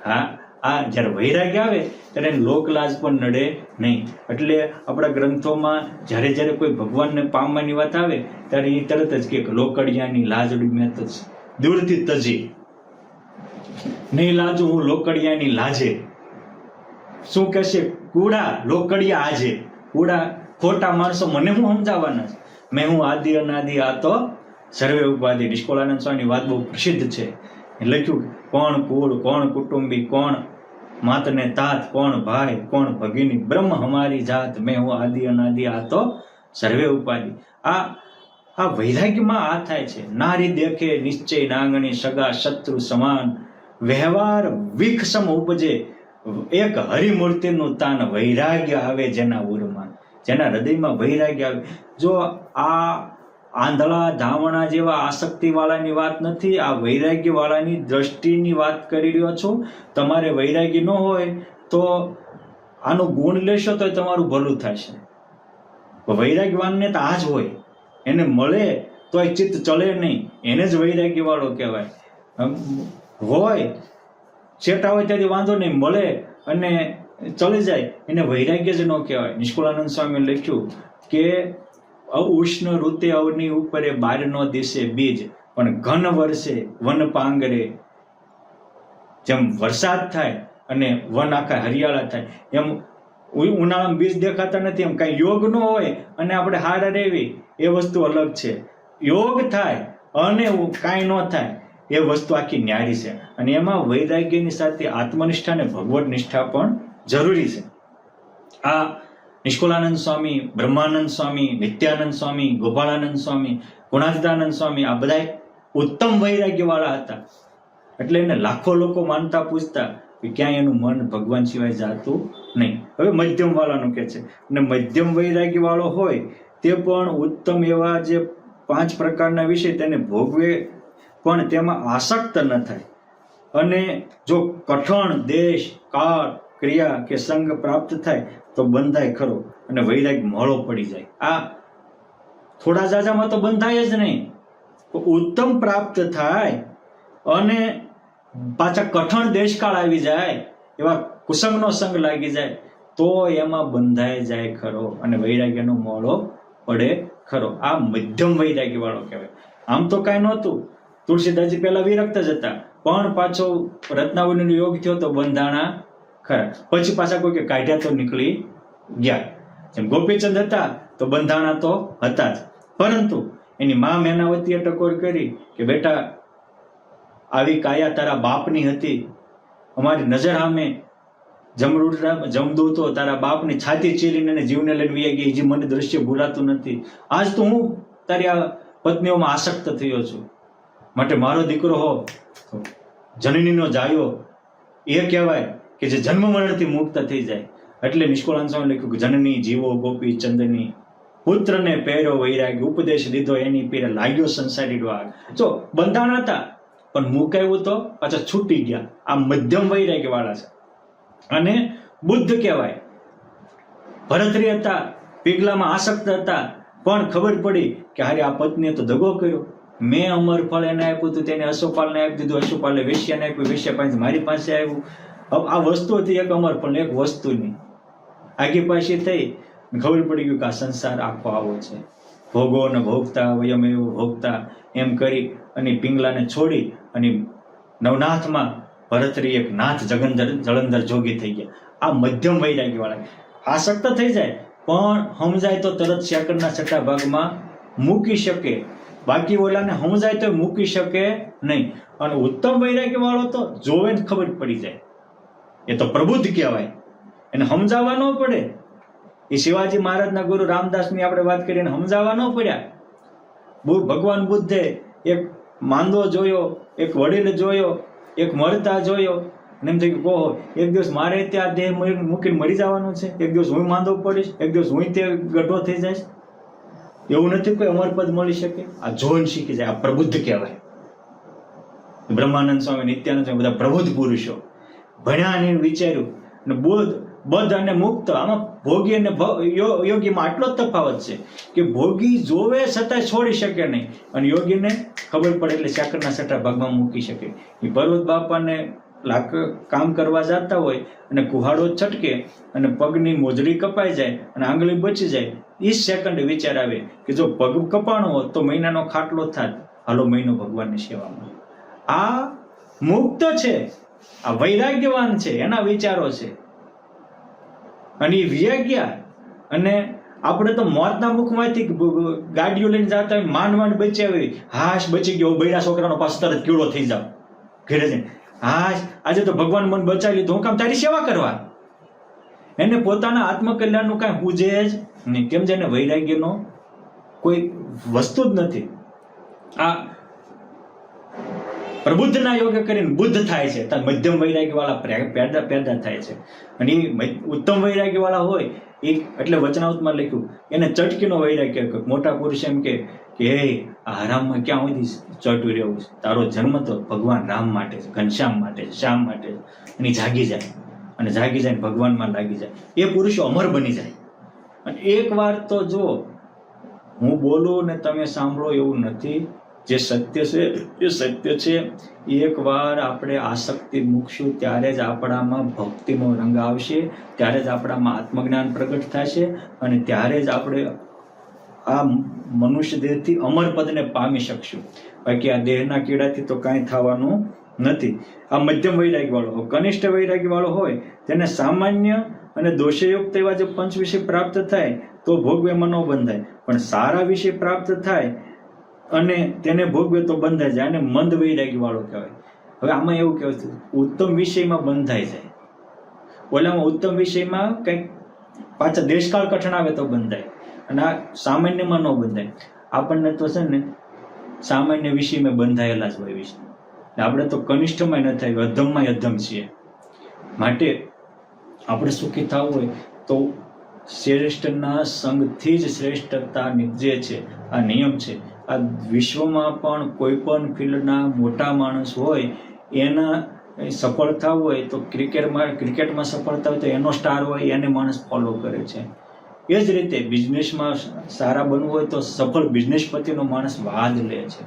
હા, આ જયારે વૈરાગ્ય આવે ત્યારે એને લોકલાજ પણ નડે નહીં. એટલે આપણા ગ્રંથોમાં જ્યારે જ્યારે કોઈ ભગવાનને પામવાની વાત આવે ત્યારે એ તરત જ કે લોકડિયાની લાજડી મેં તો દૂરથી તજી નહીં લાજુ હું લોકડિયાની લાજે. શું કહેશે? કુડા લોકડિયા આજે, કુડા ખોટા માણસો મને હું સમજાવવાના છે, મેં હું આદિ અનાદિ આ તો સર્વે ઉપાધિ. નિષ્કુળાનંદ સ્વામીની વાત બહુ પ્રસિદ્ધ છે. લખ્યું કોણ કુળ, કોણ કુટુંબી, કોણ માત ને તાત, કોણ ભાઈ, કોણ ભગીની, બ્રહ્મ હમારી જાત, મેં હું આદિ અનાદિ આ તો સર્વે ઉપાધિ. આ વૈરાગ્યમાં આ થાય છે. નારી દેખે નિશ્ચય નાંગણી, સગા શત્રુ સમાન, વ્યવહાર વિખસમ ઉપજે, એક હરિમૂર્તિનું તાન, વૈરાગ્ય આવે જેના ઉરમાં, જેના હૃદયમાં વૈરાગ્ય આવે. જો આ આંધળા ધાવણા જેવા આસક્તિ વાળાની વાત નથી, આ વૈરાગ્ય વાળાની દ્રષ્ટિની વાત કરી રહ્યો છું. તમારે વૈરાગ્ય ન હોય તો આનું ગુણ લેશો તો તમારું ભલું થશે. વૈરાગ્યવાનને તો આ જ હોય, એને મળે તો એ ચિત્ત ચલે નહીં, એને જ વૈરાગ્ય વાળો કહેવાય. હોય છેટા હોય ત્યારે વાંધો નહીં, મળે અને ચલી જાય એને વૈરાગ્ય જ ન કહેવાય. નિષ્કુળાનંદ સ્વામી લખ્યું કે ઉષ્ણ ઋતે અવની ઉપરે બાર નો દિશે બીજ, પણ ઘન વર્ષે વન પાંગરે. જેમ વરસાદ થાય અને વન આખા હરિયાળા થાય, એમ ઉનાળામાં બીજ દેખાતા નથી. એમ કઈ યોગ ન હોય અને આપણે હારા રહેવી એ વસ્તુ અલગ છે. યોગ થાય અને કાંઈ ન થાય એ વસ્તુ આખી ન્યારી છે. અને એમાં વૈરાગ્યની સાથે આત્મનિષ્ઠા અને ભગવત નિષ્ઠા પણ જરૂરી છે. આ નિષ્કુળાનંદ સ્વામી, બ્રહ્માનંદ સ્વામી, નિત્યાનંદ સ્વામી, ગોપાળાનંદ સ્વામી, ગુણાતીતાનંદ સ્વામી, આ બધા ઉત્તમ વૈરાગ્ય વાળા હતા. એટલે એને લાખો લોકો માનતા પૂછતા કે ક્યાંય એનું મન ભગવાન સિવાય જાતું નહીં. હવે મધ્યમ વાળાનું કે છે, અને મધ્યમ વૈરાગ્ય વાળો હોય તે પણ ઉત્તમ એવા જે 5 પ્રકારના વિષય તેને ભોગવે પણ તેમાં આસક્ત ન થાય. અને જો કઠણ દેશ, કાળ, ક્રિયા કે સંગ પ્રાપ્ત થાય તો બંધાય ખરો અને વૈરાગ્ય મોળો પડી જાય. આ થોડા જાજામાં તો બંધાય જ નહીં. ઉત્તમ પ્રાપ્ત થાય અને પાછા કઠણ દેશકાળ આવી જાય, એવા કુસંગનો સંગ લાગી જાય તો એમાં બંધાઈ જાય ખરો અને વૈરાગ્યનો મોળો પડે ખરો. આ મધ્યમ વૈરાગ્ય વાળો કહેવાય. આમ તો કાંઈ નહોતું, તુલસીદાસજી પહેલા વિરક્ત જ હતા, પણ પાછો રત્નાવલીનો યોગ થયો તો બંધાણા ખરા. પછી પાછા કોઈ કે કાઢ્યા તો નીકળી ગયા. જેમ ગોપીચંદ હતા તો બંધાણા તો હતા જ, પરંતુ એની મા મેનાવતીએ ટકોર કરી કે બેટા આવી કાયા તારા બાપની હતી, અમારી નજર સામે જમદૂતો તારા બાપની છાતી ચીરીને એને જીવને લઈને વહી ગઈ, જે મને દ્રશ્ય ભૂલાતું નથી. આજ તો હું તારી આ પત્નીઓમાં આસક્ત થયો છું, માટે મારો દીકરો હો જનનીનો જાયો એ કહેવાય કે જે જન્મ મરણથી મુક્ત થઈ જાય. એટલે નિષ્કુળાનંદ સ્વામી લખ્યું કે જનની જીવો ગોપી ચંદની, પુત્રને પહેર્યો વૈરાગ્ય, ઉપદેશ દીધો એની પીરે, લાગ્યો સંસારી રાગ. જો બંધાણ હતા પણ મુકાયું તો પાછા છૂટી ગયા. આ મધ્યમ વૈરાગ્ય વાળા છે. અને બુદ્ધ કહેવાય. ભરતરી હતા, પીગલામાં આસક્ત હતા, પણ ખબર પડી કે હારે આ પત્નીએ તો દગો કર્યો, મેં અમરફળ એને આપ્યું હતું, તેને અશોપાલને આપી દીધું, અશોપાલે વેશ્યાને આપ્યું, વેશ્યા પાસે મારી પાસે આવ્યું. હવે આ વસ્તુ હતી એક અમરફળ, એક વસ્તુની આગી પાછી થઈ ખબર પડી ગયું કે આ સંસાર આખો આવો છે, ભોગો ને ભોગતા વયમેવ ભોગતા એમ કરી અને પિંગલાને છોડી અને નવનાથમાં ભરતરી એક નાથ જલંધર જોગી થઈ ગયા. આ મધ્યમ વૈરાગ્ય વાળા આસક્ત થઈ જાય પણ સમજાય તો તરત સેકન્ડના છઠ્ઠા ભાગમાં મૂકી શકે, બાકી ઓલાને સમજાય તો મૂકી શકે નહીં. અને ઉત્તમ વૈરાગ્ય વાળો તો જોવે ને ખબર પડી જાય, એ તો પ્રબુદ્ધ કહેવાય, એને સમજાવવા ન પડે. એ શિવાજી મહારાજના ગુરુ રામદાસની આપણે વાત કરીને સમજાવવા ન પડ્યા. ભગવાન બુદ્ધે એક માંદો જોયો, એક વડીલ જોયો, એક મરતા જોયો, અને એમ થયું કે ઓહો, એક દિવસ મારે ત્યાં દેહ મૂકીને મરી જવાનું છે, એક દિવસ હું માંદો પડીશ, એક દિવસ હું તે ગઢો થઈ જઈશ. એવું નથી કોઈ અમરપદ મળી શકે. આ જોન શીખી જાય, આ પ્રબુદ્ધ કહેવાય. બ્રહ્માનંદ સ્વામી, નિત્યાનંદ સ્વામી બધા પ્રબુદ્ધ પુરુષો ભણ્યા અને વિચાર્યું. અને બદ્ધ અને મુક્ત, આમાં ભોગી અને યોગીમાં આટલો જ તફાવત છે કે ભોગી જોવે છતાંય છોડી શકે નહીં, અને યોગીને ખબર પડે એટલે સાકરના છઠ્ઠા ભાગમાં મૂકી શકે. એ પર્વત બાપાને કામ કરવા જતા હોય અને કુહાડો છટકે અને પગની મોજડી કપાઈ જાય અને આંગળી બચી જાય, એ સેકન્ડ વિચાર આવે કે જો પગ કપાણો હોત તો મહિનાનો ખાટલો થાત, હાલો મહિનો ભગવાનની સેવામાં. આ મુક્ત છે, આ વૈરાગ્યવાન છે, એના વિચારો છે. અને એ વિયાગ્યા. અને આપણે તો મોતના મુખમાંથી ગાડીઓ લઈને જતા હોય, માંડ બચ્યા હોય, હાશ બચી ગયો, બૈરા છોકરાનો પાછો તરત કીડો થઈ જાવ ઘરે જઈને, હાશ આજે તો ભગવાન મને બચાવી લીધું, હું કામ તારી સેવા કરવા. એને પોતાના આત્મકલ્યાણનું કાંઈ પૂજે જ નહીં. કેમ છે? એને વૈરાગ્યનો કોઈ વસ્તુ જ નથી. આ પ્રબુદ્ધના યોગ કરીને બુદ્ધ થાય છે, તો મધ્યમ વૈરાગ્ય વાળા પેદા થાય છે. અને એ ઉત્તમ વૈરાગ્ય વાળા હોય એ, એટલે વચનાવતમાં લખ્યું એને ચટકીનો વૈરાગ્ય. મોટા પુરુષ એમ કે હે આ હરામમાં ક્યાં સુધી ચોંટ્યું રહેવું છે, તારો જન્મ તો ભગવાન રામ માટે છે, ઘનશ્યામ માટે છે, શ્યામ માટે છે. અને જાગી જાય, અને જાગી જાય ભગવાનમાં લાગી જાય. એ પુરુષો અમર બની જાય. અને એક વાર તો જો હું બોલું ને તમે સાંભળો એવું નથી, જે સત્ય છે એ સત્ય છે. એક વાર આપણે આસક્તિ મૂકશું ત્યારે જ આપણામાં ભક્તિનો રંગ આવશે, ત્યારે જ આપણામાં આત્મજ્ઞાન પ્રગટ થશે, અને ત્યારે જ આપણે આ મનુષ્ય દેહથી અમર પદને પામી શકશું. બાકી આ દેહના કીડાથી તો કાંઈ થવાનું નથી. આ મધ્યમ વૈરાગ્ય વાળો. કનિષ્ઠ વૈરાગ્ય વાળો હોય તેને સામાન્ય અને દોષયુક્ત એવા જો પંચ વિષય પ્રાપ્ત થાય તો ભોગવે મનો બંધાય, પણ સારા વિષય પ્રાપ્ત થાય અને તેને ભોગવે તો બંધાઈ જાય, અને મંદ વૈરાગ્ય વાળો કહેવાય. હવે આમાં એવું કહેવાય ઉત્તમ વિષયમાં બંધાઈ જાય, ઓલામાં ઉત્તમ વિષયમાં કંઈક પાછા દેશકાળ કઠણ આવે તો બંધાય, અને આ સામાન્યમાં ન બંધાય. આપણને તો છે ને સામાન્ય વિષયમાં બંધાયેલા જ હોય વિષય. આપણે તો કનિષ્ઠમાં ન થાય, અધમમાં અધમ છીએ. માટે આપણે સુખી થવું હોય તો શ્રેષ્ઠના સંગથી જ શ્રેષ્ઠતા નીપજે છે. આ નિયમ છે. આ વિશ્વમાં પણ કોઈ પણ ફિલ્ડના મોટા માણસ હોય એના સફળ થવું હોય તો ક્રિકેટમાં સફળ થવું તો એનો સ્ટાર હોય એને માણસ ફોલો કરે છે. એ જ રીતે બિઝનેસમાં સારા બનવું હોય તો સફળ બિઝનેસપતિનો માણસ વાદ લે છે.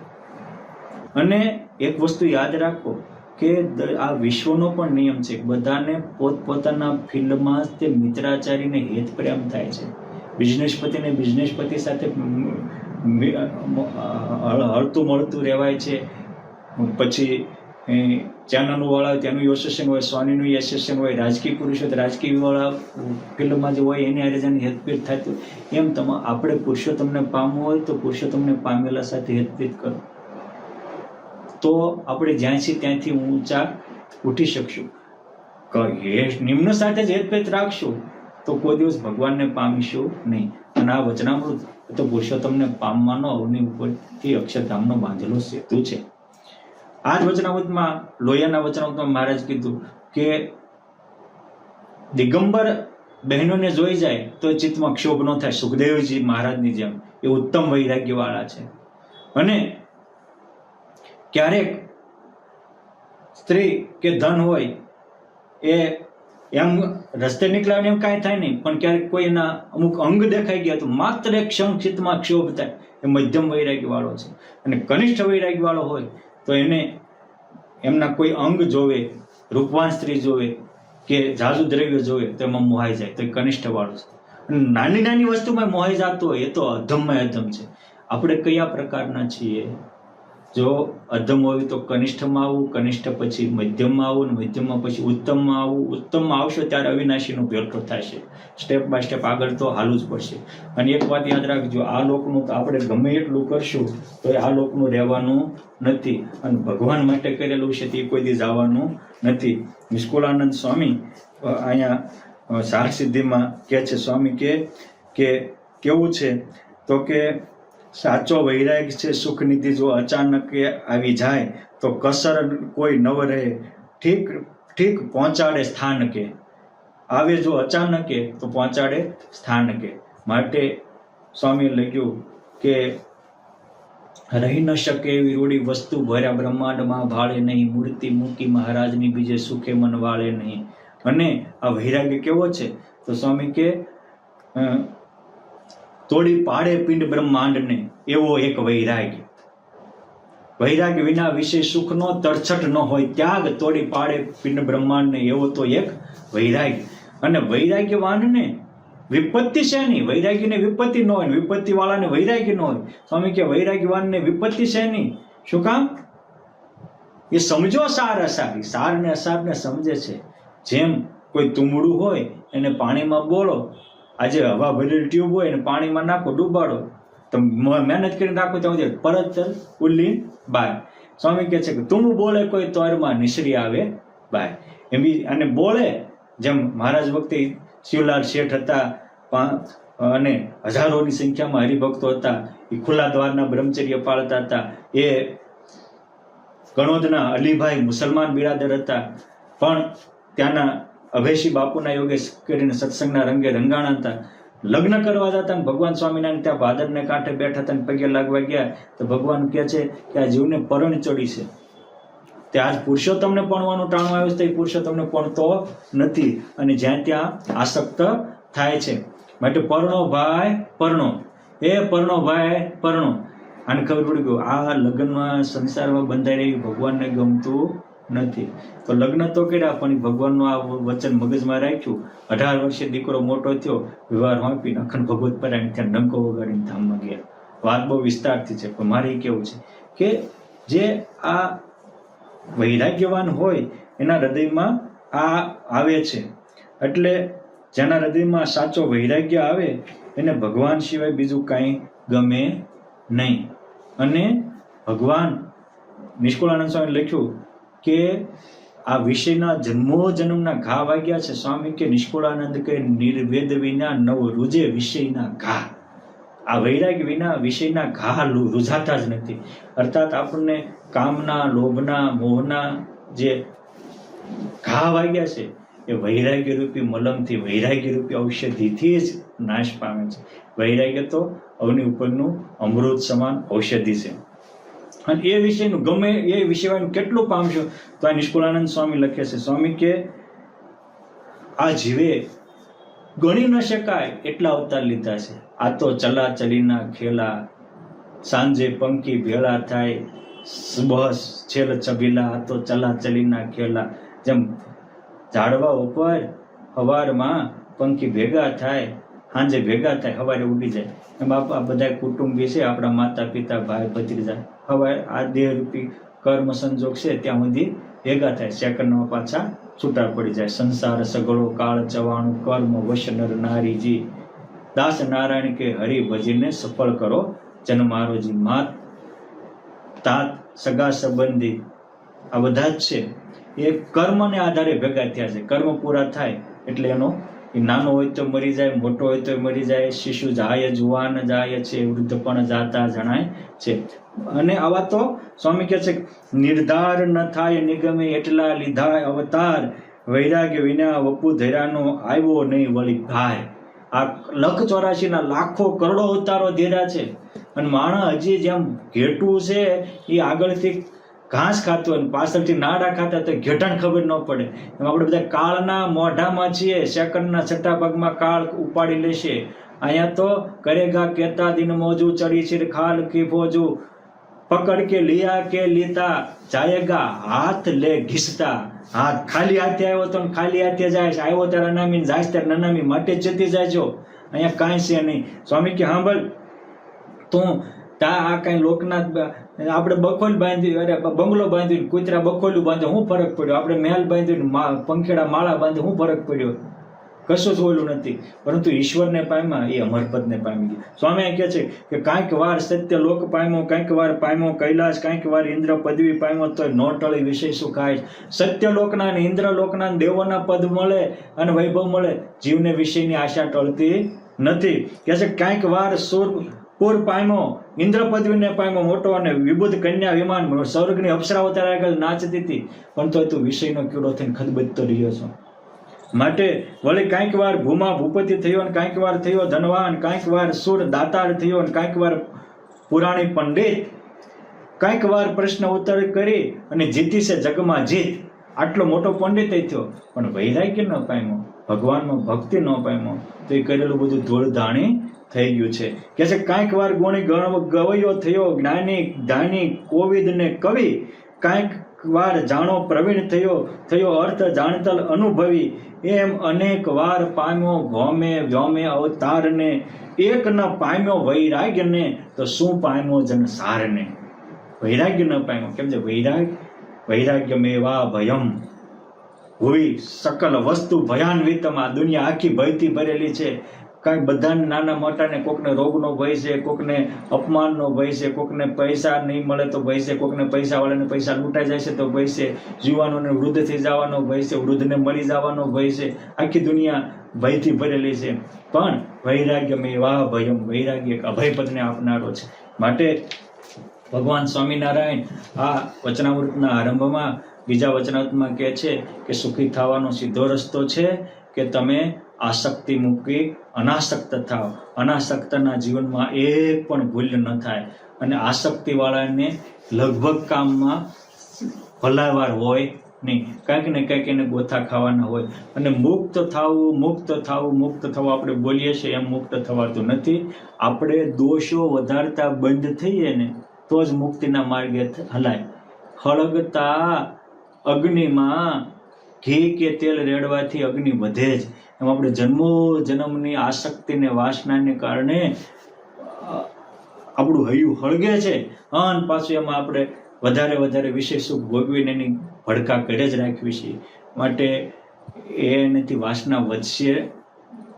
અને એક વસ્તુ યાદ રાખો કે આ વિશ્વનો પણ નિયમ છે, બધાને પોતપોતાના ફિલ્ડમાં તે મિત્રાચારીને હેત પ્રેમ થાય છે. બિઝનેસપતિને બિઝનેસપતિ સાથે હળતું મળતું રહેવાય છે. પછી ચેનલ વાળા હોય તેનું એસોસિએશન હોય, સોનીનું એસોસિએશન હોય, રાજકીય પુરુષ હોય તો રાજકીય વાળા ફિલ્ડમાં જે હોય એની આયોજન હેતભેદ થતું. એમ આપણે પુરુષોત્તમને પામવું હોય તો પુરુષોત્તમને પામેલા સાથે હેતભેદ કરો, તો આપણે જ્યાં છીએ ત્યાંથી ઊંચા ઉઠી શકશું. નિમ્ન સાથે જ હેતભેદ રાખશું તો કોઈ દિવસ ભગવાનને પામીશું નહીં. અને આ વચનામૃત તો પુરુષોત્તમને પામવાનો અવની ઉપરથી અક્ષરધામનો બાંધેલો સેતુ છે. આ જ વચનામૃતમાં લોહિયાના વચનામૃતમાં મહારાજ કીધું કે દિગંબર બહેનોને જોઈ જાય તો ચિત્તમાં ક્ષોભ ન થાય. સુખદેવજી મહારાજની જેમ એ ઉત્તમ વૈરાગ્ય વાળા છે. અને ક્યારેક સ્ત્રી કે ધન હોય એ એમ રસ્તે નીકળ્યા એમ કાંઈ થાય નહીં, પણ ક્યારેક કોઈ એના અમુક અંગ દેખાઈ ગયા તો માત્ર એક ક્ષણ ચિત્તમાં ક્ષોભ થાય. એ મધ્યમ વૈરાગ્ય વાળો છે. અને કનિષ્ઠ વૈરાગ્ય વાળો હોય તો એને એમના કોઈ અંગ જોવે, રૂપવાન સ્ત્રી જોવે કે જાજુ દ્રવ્ય જોવે તો એમાં મોહાઈ જાય, તો એ કનિષ્ઠ વાળો છે. નાની નાની વસ્તુમાં મોહી જતો હોય એ તો અધમમાં અધમ છે. આપણે કયા પ્રકારના છીએ? જો અધમ હોય તો કનિષ્ઠમાં આવવું, કનિષ્ઠ પછી મધ્યમમાં આવવું, મધ્યમમાં પછી ઉત્તમમાં આવવું. ઉત્તમમાં આવશો ત્યારે અવિનાશીનો ભેટો થશે. સ્ટેપ બાય સ્ટેપ આગળ તો હાલવું જ પડશે. અને એક વાત યાદ રાખજો, આ લોકનું તો આપણે ગમે એટલું કરશું તો આ લોકનું રહેવાનું નથી, અને ભગવાન માટે કરેલું છે તે કોઈ દી જવાનું નથી. નિષ્કુળાનંદ સ્વામી અહીંયા સાર સિદ્ધિમાં કહે છે, સ્વામી કે કેવું છે તો કે સાચો વૈરાગ છે સુખ નિધિ જો અચાનક આવી જાય તો કસર કોઈ નવ રહે, ઠીક ઠીક પહોંચાડે સ્થાનકે. આવે જો અચાનકે તો પહોંચાડે સ્થાનકે. માટે સ્વામી લખ્યું કે રહી ન શકે એવી રૂડી વસ્તુ ભર્યા બ્રહ્માંડમાં ભાળે નહીં, મૂર્તિ મૂકી મહારાજની બીજે સુખે મન વાળે નહીં. અને આ વૈરાગ્ય કેવો છે તો સ્વામી કે તોડી પાડે પિંડ બ્રહ્માંડને એવો એક વૈરાગ્ય. વૈરાગ્ય વિના વિષય સુખનો તરછટ ન હોય, ત્યાગ તોડી પાડે પિંડ બ્રહ્માંડને એવો તો એક વૈરાગ્ય. અને વૈરાગ્યવાનને વિપત્તિ છે નહીં, વૈરાગ્યને વિપત્તિ ન હોય, વિપત્તિ વાળાને વૈરાગ્ય ન હોય. સ્વામી કે વૈરાગ્યવાનને વિપત્તિ છે નહીં. શું કામ? એ સમજો સાર અસાર, સાર ને અસાર ને સમજે છે. જેમ કોઈ તુંબડું હોય એને પાણીમાં બોલો, આજે હવા ભરેલી ટ્યુબ હોય અને પાણીમાં નાખો, ડૂબાડો, તો મહેનત કરીને નાખો ત્યાં પરત ઉલ્લી બાય. સ્વામી કહે છે કે તું બોલે કોઈ તોરમાં નિસરી આવે બાય. એમ અને બોલે જેમ મહારાજ વખતે શિવલાલ શેઠ હતા અને હજારોની સંખ્યામાં હરિભક્તો હતા, એ ખુલ્લા દ્વારના બ્રહ્મચર્ય પાળતા હતા. એ કણોદના અલીભાઈ મુસલમાન બિરાદર હતા, પણ ત્યાંના અભયસિંહ બાપુના યોગે કરીને સત્સંગના રંગે રંગાણા હતા. લગ્ન કરવા જતા ભગવાન સ્વામિનારાયણ ત્યાં ભાદરને કાંઠે બેઠા હતા, પગે લાગવા ગયા તો ભગવાન કહે છે કે આ જીવને પરણ ચડી છે, તે આજ પુરુષોત્તમને પણવાનું ટાણું આવ્યું છે, એ પુરુષોત્તમને પણતો નથી, અને જ્યાં ત્યાં આસક્ત થાય છે. માટે પરણો ભાઈ પરણો, એ પરણો ભાઈ પરણો. આને ખબર પડી ગયું આ લગ્નમાં સંસારમાં બંધાઈ રહી ભગવાનને ગમતું નથી, તો લગ્ન તો કર્યા પણ ભગવાનનું આ વચન મગજમાં રાખ્યું. 18 વર્ષે દીકરો મોટો થયો, વિવાહ આપીને અખંડ ભગવત પરાયણ ત્યાં ડંકો વગાડીને ધામમાં ગયા. વાત બહુ વિસ્તારથી છે, પણ મારે કેવું છે કે જે આ વૈરાગ્યવાન હોય એના હૃદયમાં આ આવે છે. એટલે જેના હૃદયમાં સાચો વૈરાગ્ય આવે એને ભગવાન સિવાય બીજું કાંઈ ગમે નહીં. અને ભગવાન નિષ્કુળાનંદ સ્વામી લખ્યું કે આ વિષયના જન્મોજન્મના ઘા વાગ્યા છે. સ્વામી કે નિષ્કુળાનંદ કે નિર્વેદ વિના નવ રૂજે વિષયના ઘા. આ વૈરાગ્ય વિના વિષયના ઘા રૂઝાતા જ નથી. અર્થાત આપણને કામના, લોભના, મોહના જે ઘા વાગ્યા છે એ વૈરાગ્ય રૂપી મલમથી, વૈરાગ્ય રૂપી ઔષધિથી જ નાશ પામે છે. વૈરાગ્ય તો અવની ઉપરનું અમૃત સમાન ઔષધિ છે. અને એ વિષયનું ગમે એ વિષયનું કેટલું પામશો તો આ નિષ્કુળાનંદ સ્વામી લખે છે. સ્વામી કે આ જીવે ગણી ન શકાય એટલા અવતાર લીધા છે. આ તો ચલા ચલીના ખેલા, સાંજે પંખી ભેળા થાય, બસ છેલ છબીલા, આ તો ચલા ચલીના ખેલા. જેમ ઝાડવા ઉપર હવારમાં પંખી ભેગા થાય, સાંજે ભેગા થાય, હવારે ઉડી જાય. એમ આ બધા કુટુંબી છે, આપણા માતા પિતા, ભાઈ ભત્રીજા, હવે આ દેહરૂપી કર્મ સંજોગ છે ત્યાં સુધી ભેગા થાય, સેકન્ડમાં પાછા છૂટા પડી જાય. સંસાર સગળો કાળ ચવાણું, કર્મ વશ નર નારીજી, દાસ નારાયણ કે હરિ ભજીને સફળ કરો જન્મારોજી. માત તાત સગા સંબંધી આ બધા જ છે એ કર્મને આધારે ભેગા થયા છે. કર્મ પૂરા થાય એટલે એનો નાનો હોય તો મરી જાય, મોટો હોય તો મરી જાય, શિશુ જાય, જુવાન જાય છે, વૃદ્ધ પણ જાતા જણાય છે. અને આવા તો સ્વામી કહે છે નિર્ધાર ન થાય નિગમે એટલા લીધા અવતાર, વૈરાગ્ય વિના વપુ ધૈરાનો આવ્યો નહીં વળી ગાય. આ 184 લાખો કરોડો અવતારો ધીરા છે, અને માણસ હજી જેમ ઘેટું છે એ આગળથી ઘાસ ખાતું હોય, પાછળથી નાડા ખાતા તો ઘેટાને ખબર ન પડે. એમ આપણે બધા કાળના મોઢામાં છીએ, સેકન્ડના છઠ્ઠા ભાગમાં કાળ ઉપાડી લેશે. અહીંયા તો કરેગા કેતા દિન મોજું, ચડી છીર ખાલ કી ફોજુ, પકડ કે લિયા કે લીતા, જાયેગા હાથ લે ઘીસતા. હાથ ખાલી હાથે આવ્યો તો ખાલી હાથે જાય, આવ્યો ત્યારે અનામી, જાય ત્યારે નનામી, માટે જ જતી જાય છો. અહીંયા કાંઈ છે નહીં. સ્વામી કે સાંભળ, તું આ કાંઈ લોકનાથ આપણે બખોલ બાંધ્યું, અરે બંગલો બાંધ્યું, કૂતરા બખોલું બાંધ્યું, શું ફરક પડ્યો? આપણે મહેલ બાંધ્યું, પંખેડા માળા બાંધ્યું, શું ફરક પડ્યો? કશું જ ઓલું નથી. પરંતુ ઈશ્વરને પામ્યા એ અમરપદને પામી ગયા. સ્વામી કહે છે કે કાંઈક વાર સત્ય લોક પામ્યો, કાંઈક વાર પામ્યો કૈલાસ, કાંઈક વાર ઇન્દ્ર પદવી પામ્યો, તો નો ટળી વિષય સુખાય. સત્ય લોકના અને ઇન્દ્ર લોકના દેવોના પદ મળે અને વૈભવ મળે, જીવને વિષયની આશા ટળતી નથી. કહે છે કાંઈક વાર પૂર પામ્યો, ઇન્દ્ર પદવીને પામ્યો મોટો, અને વિબુધ કન્યા વિમાન સ્વર્ગની અપ્સરાઓ ત્યારે આગળ નાચતી હતી, પણ તો તું વિષયનો કીડો થઈને ખદબદતો રહ્યો છો. માટે વળી કાંઈક વાર ભૂમા ભૂપતિ થયો, અને કાંઈક વાર થયો ધનવાન, કાંઈક વાર સુર દાતાર થયો, અને કાંઈક વાર પુરાણી પંડિત, કાંઈક વાર પ્રશ્ન ઉત્તર કરી અને જીતી છે જગમાં જીત. આટલો મોટો પંડિત થયો, પણ વૈરાગ્ય ન પામ્યો, ભગવાનમાં ભક્તિ ન પામ્યો, તો એ કરેલું બધું ધૂળ ધાણી થઈ ગયું છે. કે છે કાંઈક વાર ગુણી ગવૈયો થયો, જ્ઞાની ધાની કોવિદ ને કવિ, કાંઈક વાર જાણો પ્રવીણ થયો અર્થ જાણતલ અનુભવી, એમ અનેક વાર પામ્યો ભોમે વ્યોમે અવતારને, એક ન પામ્યો વૈરાગ્યને, તો શું પામ્યો જનસારને? વૈરાગ્ય ન પામ્યો. કેમ છે? વૈરાગ્ય મેવા ભયમ ભૂવી સકલ વસ્તુ ભયાન્વિતમ. આ દુનિયા આખી ભયથી ભરેલી છે. કાંઈ બધાને નાના મોટાને, કોકને રોગનો ભય છે, કોકને અપમાનનો ભય છે, કોકને પૈસા નહીં મળે તો ભય છે, કોકને પૈસાવાળાને પૈસા લૂંટાઈ જાય છે તો ભય છે, યુવાનોને વૃદ્ધ થઈ જવાનો ભય છે, વૃદ્ધને મળી જવાનો ભય છે. આખી દુનિયા ભયથી ભરેલી છે. પણ વૈરાગ્ય મેવા ભયમ, વૈરાગ્ય એક અભયપદને આપનારો છે. માટે ભગવાન સ્વામિનારાયણ આ વચનામૃતના આરંભમાં બીજા વચનામૃતમાં કહે છે કે સુખી થવાનો સીધો રસ્તો છે કે તમે આસક્તિ મૂકી અનાસક્ત થાવ. અનાસક્તના જીવનમાં એક પણ ભૂલ ન થાય. અને આસક્તિવાળાને લગભગ કામમાં ભલાવાર હોય નહીં, કાંઈક ને કાંઈક એને ગોથા ખાવાના હોય. અને મુક્ત થવું આપણે બોલીએ છીએ એમ મુક્ત થવાતું નથી. આપણે દોષો વધારતા બંધ થઈએ ને તો જ મુક્તિના માર્ગે હલાય. હળગતા અગ્નિમાં ઘી કે તેલ રેડવાથી અગ્નિ વધે જ. એમ આપણે જન્મની આસક્તિને વાસનાને કારણે આપણું હૈયું હળગે છે, અને પાછું એમાં આપણે વધારે વિષય સુખ ભોગવીને એની ભડકા કરે જ રાખવી છે. માટે એનાથી વાસના વધશે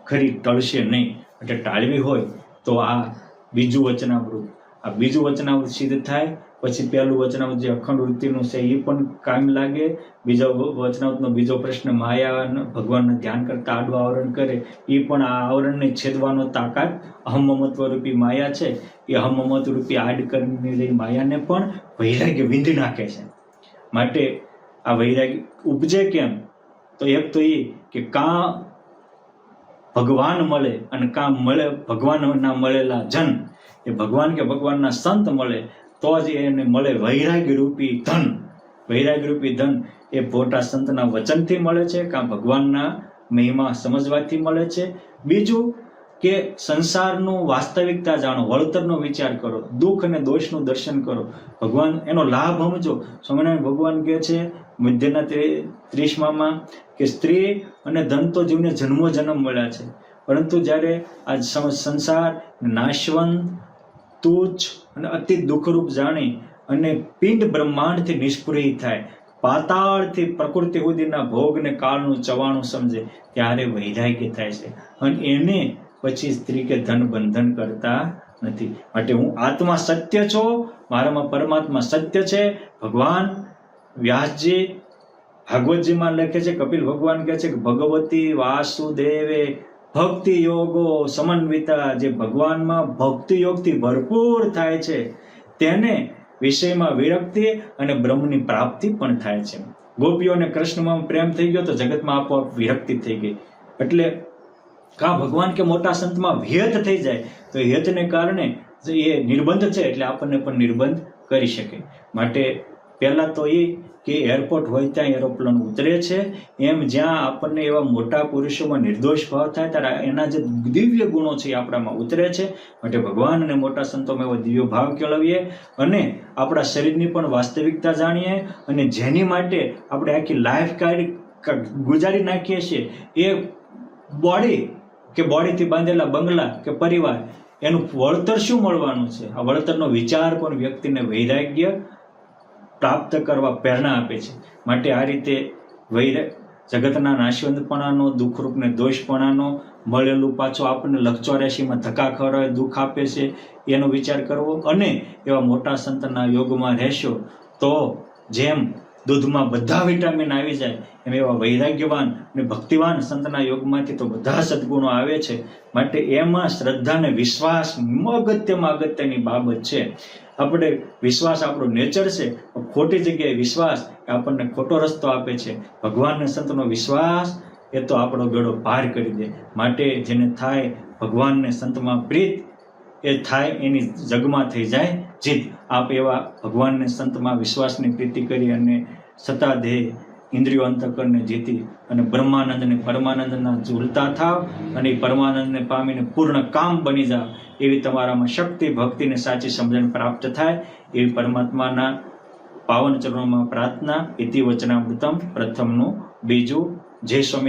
ખરી, ટળશે નહીં. એટલે ટાળવી હોય તો આ બીજું વચનામૃત સિદ્ધ થાય. પછી પહેલું વચનામૃત જે અખંડ વૃત્તિનું છે એ પણ કામ લાગે. બીજા વચનામૃતનો બીજો પ્રશ્ન માયા ભગવાનનું ધ્યાન કરતા આડું આવરણ કરે, એ પણ આ આવરણને છેદવાનો તાકાત અહમમત્વ રૂપી માયા છે. એ અહમમત્વ રૂપી આડ કરીને માયાને પણ વૈરાગ્ય વિંધી નાખે છે. માટે આ વૈરાગ્ય ઉપજે કેમ? તો એક તો એ કે કાં ભગવાન મળે, અને કાં મળે ભગવાનના મળેલા જન, એ ભગવાન કે ભગવાનના સંત મળે તો જ એને મળે વૈરાગ્ય રૂપી ધન. વૈરાગ્ય રૂપી ધન એ મોટા સંતના વચનથી મળે છે, કાં ભગવાનના મહિમા સમજવાથી મળે છે. બીજું કે સંસારનું વાસ્તવિકતા જાણો, વળતરનો વિચાર કરો, દુઃખ અને દોષનું દર્શન કરો, ભગવાન એનો લાભ સમજો. સ્વામિનારાયણ ભગવાન કહે છે મધ્યના 30માં કે સ્ત્રી અને ધન તો જીવને જન્મો જન્મ મળ્યા છે, પરંતુ જ્યારે આ સંસાર નાશવંત, તુચ્છ અને અતિ દુઃખરૂપ જાણી અને પિંડ બ્રહ્માંડથી નિષ્ક્રિય થાય, પાતાળથી પ્રકૃતિ સુધીના ભોગને કાળનું ચવાણું સમજે, ત્યારે વૈરાગ્ય થાય છે. અને એને પછી સ્ત્રી કે ધન બંધન કરતા નથી. માટે હું આત્મા સત્ય છો, મારામાં પરમાત્મા સત્ય છે. ભગવાન વ્યાસજી ભાગવતજીમાં લખે છે, કપિલ ભગવાન કહે છે કે ભગવતી વાસુદેવે ભક્તિ યોગો સમન્વિતા, જે ભગવાનમાં ભક્તિ યોગથી ભરપૂર થાય છે તેને વિષયમાં વિરક્તિ અને બ્રહ્મની પ્રાપ્તિ પણ થાય છે. ગોપીઓને કૃષ્ણમાં પ્રેમ થઈ ગયો તો જગતમાં આપોઆપ વિરક્તિ થઈ ગઈ. એટલે કાં ભગવાન કે મોટા સંતમાં હેત થઈ જાય તો હેતને કારણે એ નિર્બંધ છે, એટલે આપણને પણ નિર્બંધ કરી શકે. માટે પહેલાં તો એ કે એરપોર્ટ હોય ત્યાં એરોપ્લેન ઉતરે છે, એમ જ્યાં આપણને એવા મોટા પુરુષોમાં નિર્દોષ ભાવ થાય ત્યારે એના જે દિવ્ય ગુણો છે એ આપણામાં ઉતરે છે. માટે ભગવાન અને મોટા સંતોમાં એવો દિવ્ય ભાવ કેળવીએ અને આપણા શરીરની પણ વાસ્તવિકતા જાણીએ, અને જેની માટે આપણે આખી લાઈફ ગુજારી નાખીએ છીએ એ બોડી કે બોડીથી બાંધેલા બંગલા કે પરિવાર, એનું વળતર શું મળવાનું છે? આ વળતરનો વિચાર પણ વ્યક્તિને વૈરાગ્ય પ્રાપ્ત કરવા પ્રેરણા આપે છે. માટે આ રીતે જગતના નાશવંતપણાનો, દુઃખરૂપ ને દોષપણાનો, મળેલું પાછું આપણને લખ 84માં ધક્કા ખવડાવે, દુઃખ આપે છે, એનો વિચાર કરવો. અને એવા મોટા સંતના યોગમાં રહેશો તો જેમ દૂધમાં બધા વિટામિન આવી જાય, એમ એવા વૈરાગ્યવાન અને ભક્તિવાન સંતના યોગમાંથી તો બધા સદગુણો આવે છે. માટે એમાં શ્રદ્ધા અને વિશ્વાસ અગત્યની બાબત છે. આપણે વિશ્વાસ આપણો નેચર છે, ખોટી જગ્યાએ વિશ્વાસ આપણને ખોટો રસ્તો આપે છે. ભગવાન અને સંતનો વિશ્વાસ એ તો આપણો બેડો પાર કરી દે. માટે જેને થાય ભગવાન ને સંતમાં પ્રીત, એ થાય એની જગમાં થઈ જાય જીત. આપ એવા ભગવાન ને સંતમાં વિશ્વાસની પ્રીતિ કરી અને સતાદેહ ઇન્દ્રિયો અંતઃકરણને જીતી અને બ્રહ્માનંદ ને પરમાનંદના ઝૂલતા થાવ અને એ પરમાનંદને પામીને પૂર્ણ કામ બની જાવ. એવી તમારામાં શક્તિ, ભક્તિ ને સાચી સમજણ પ્રાપ્ત થાય એવી પરમાત્માના પાવન ચરણોમાં પ્રાર્થના. ઇતિ વચનામૃતમ પ્રથમનું બીજું. જય સ્વામી.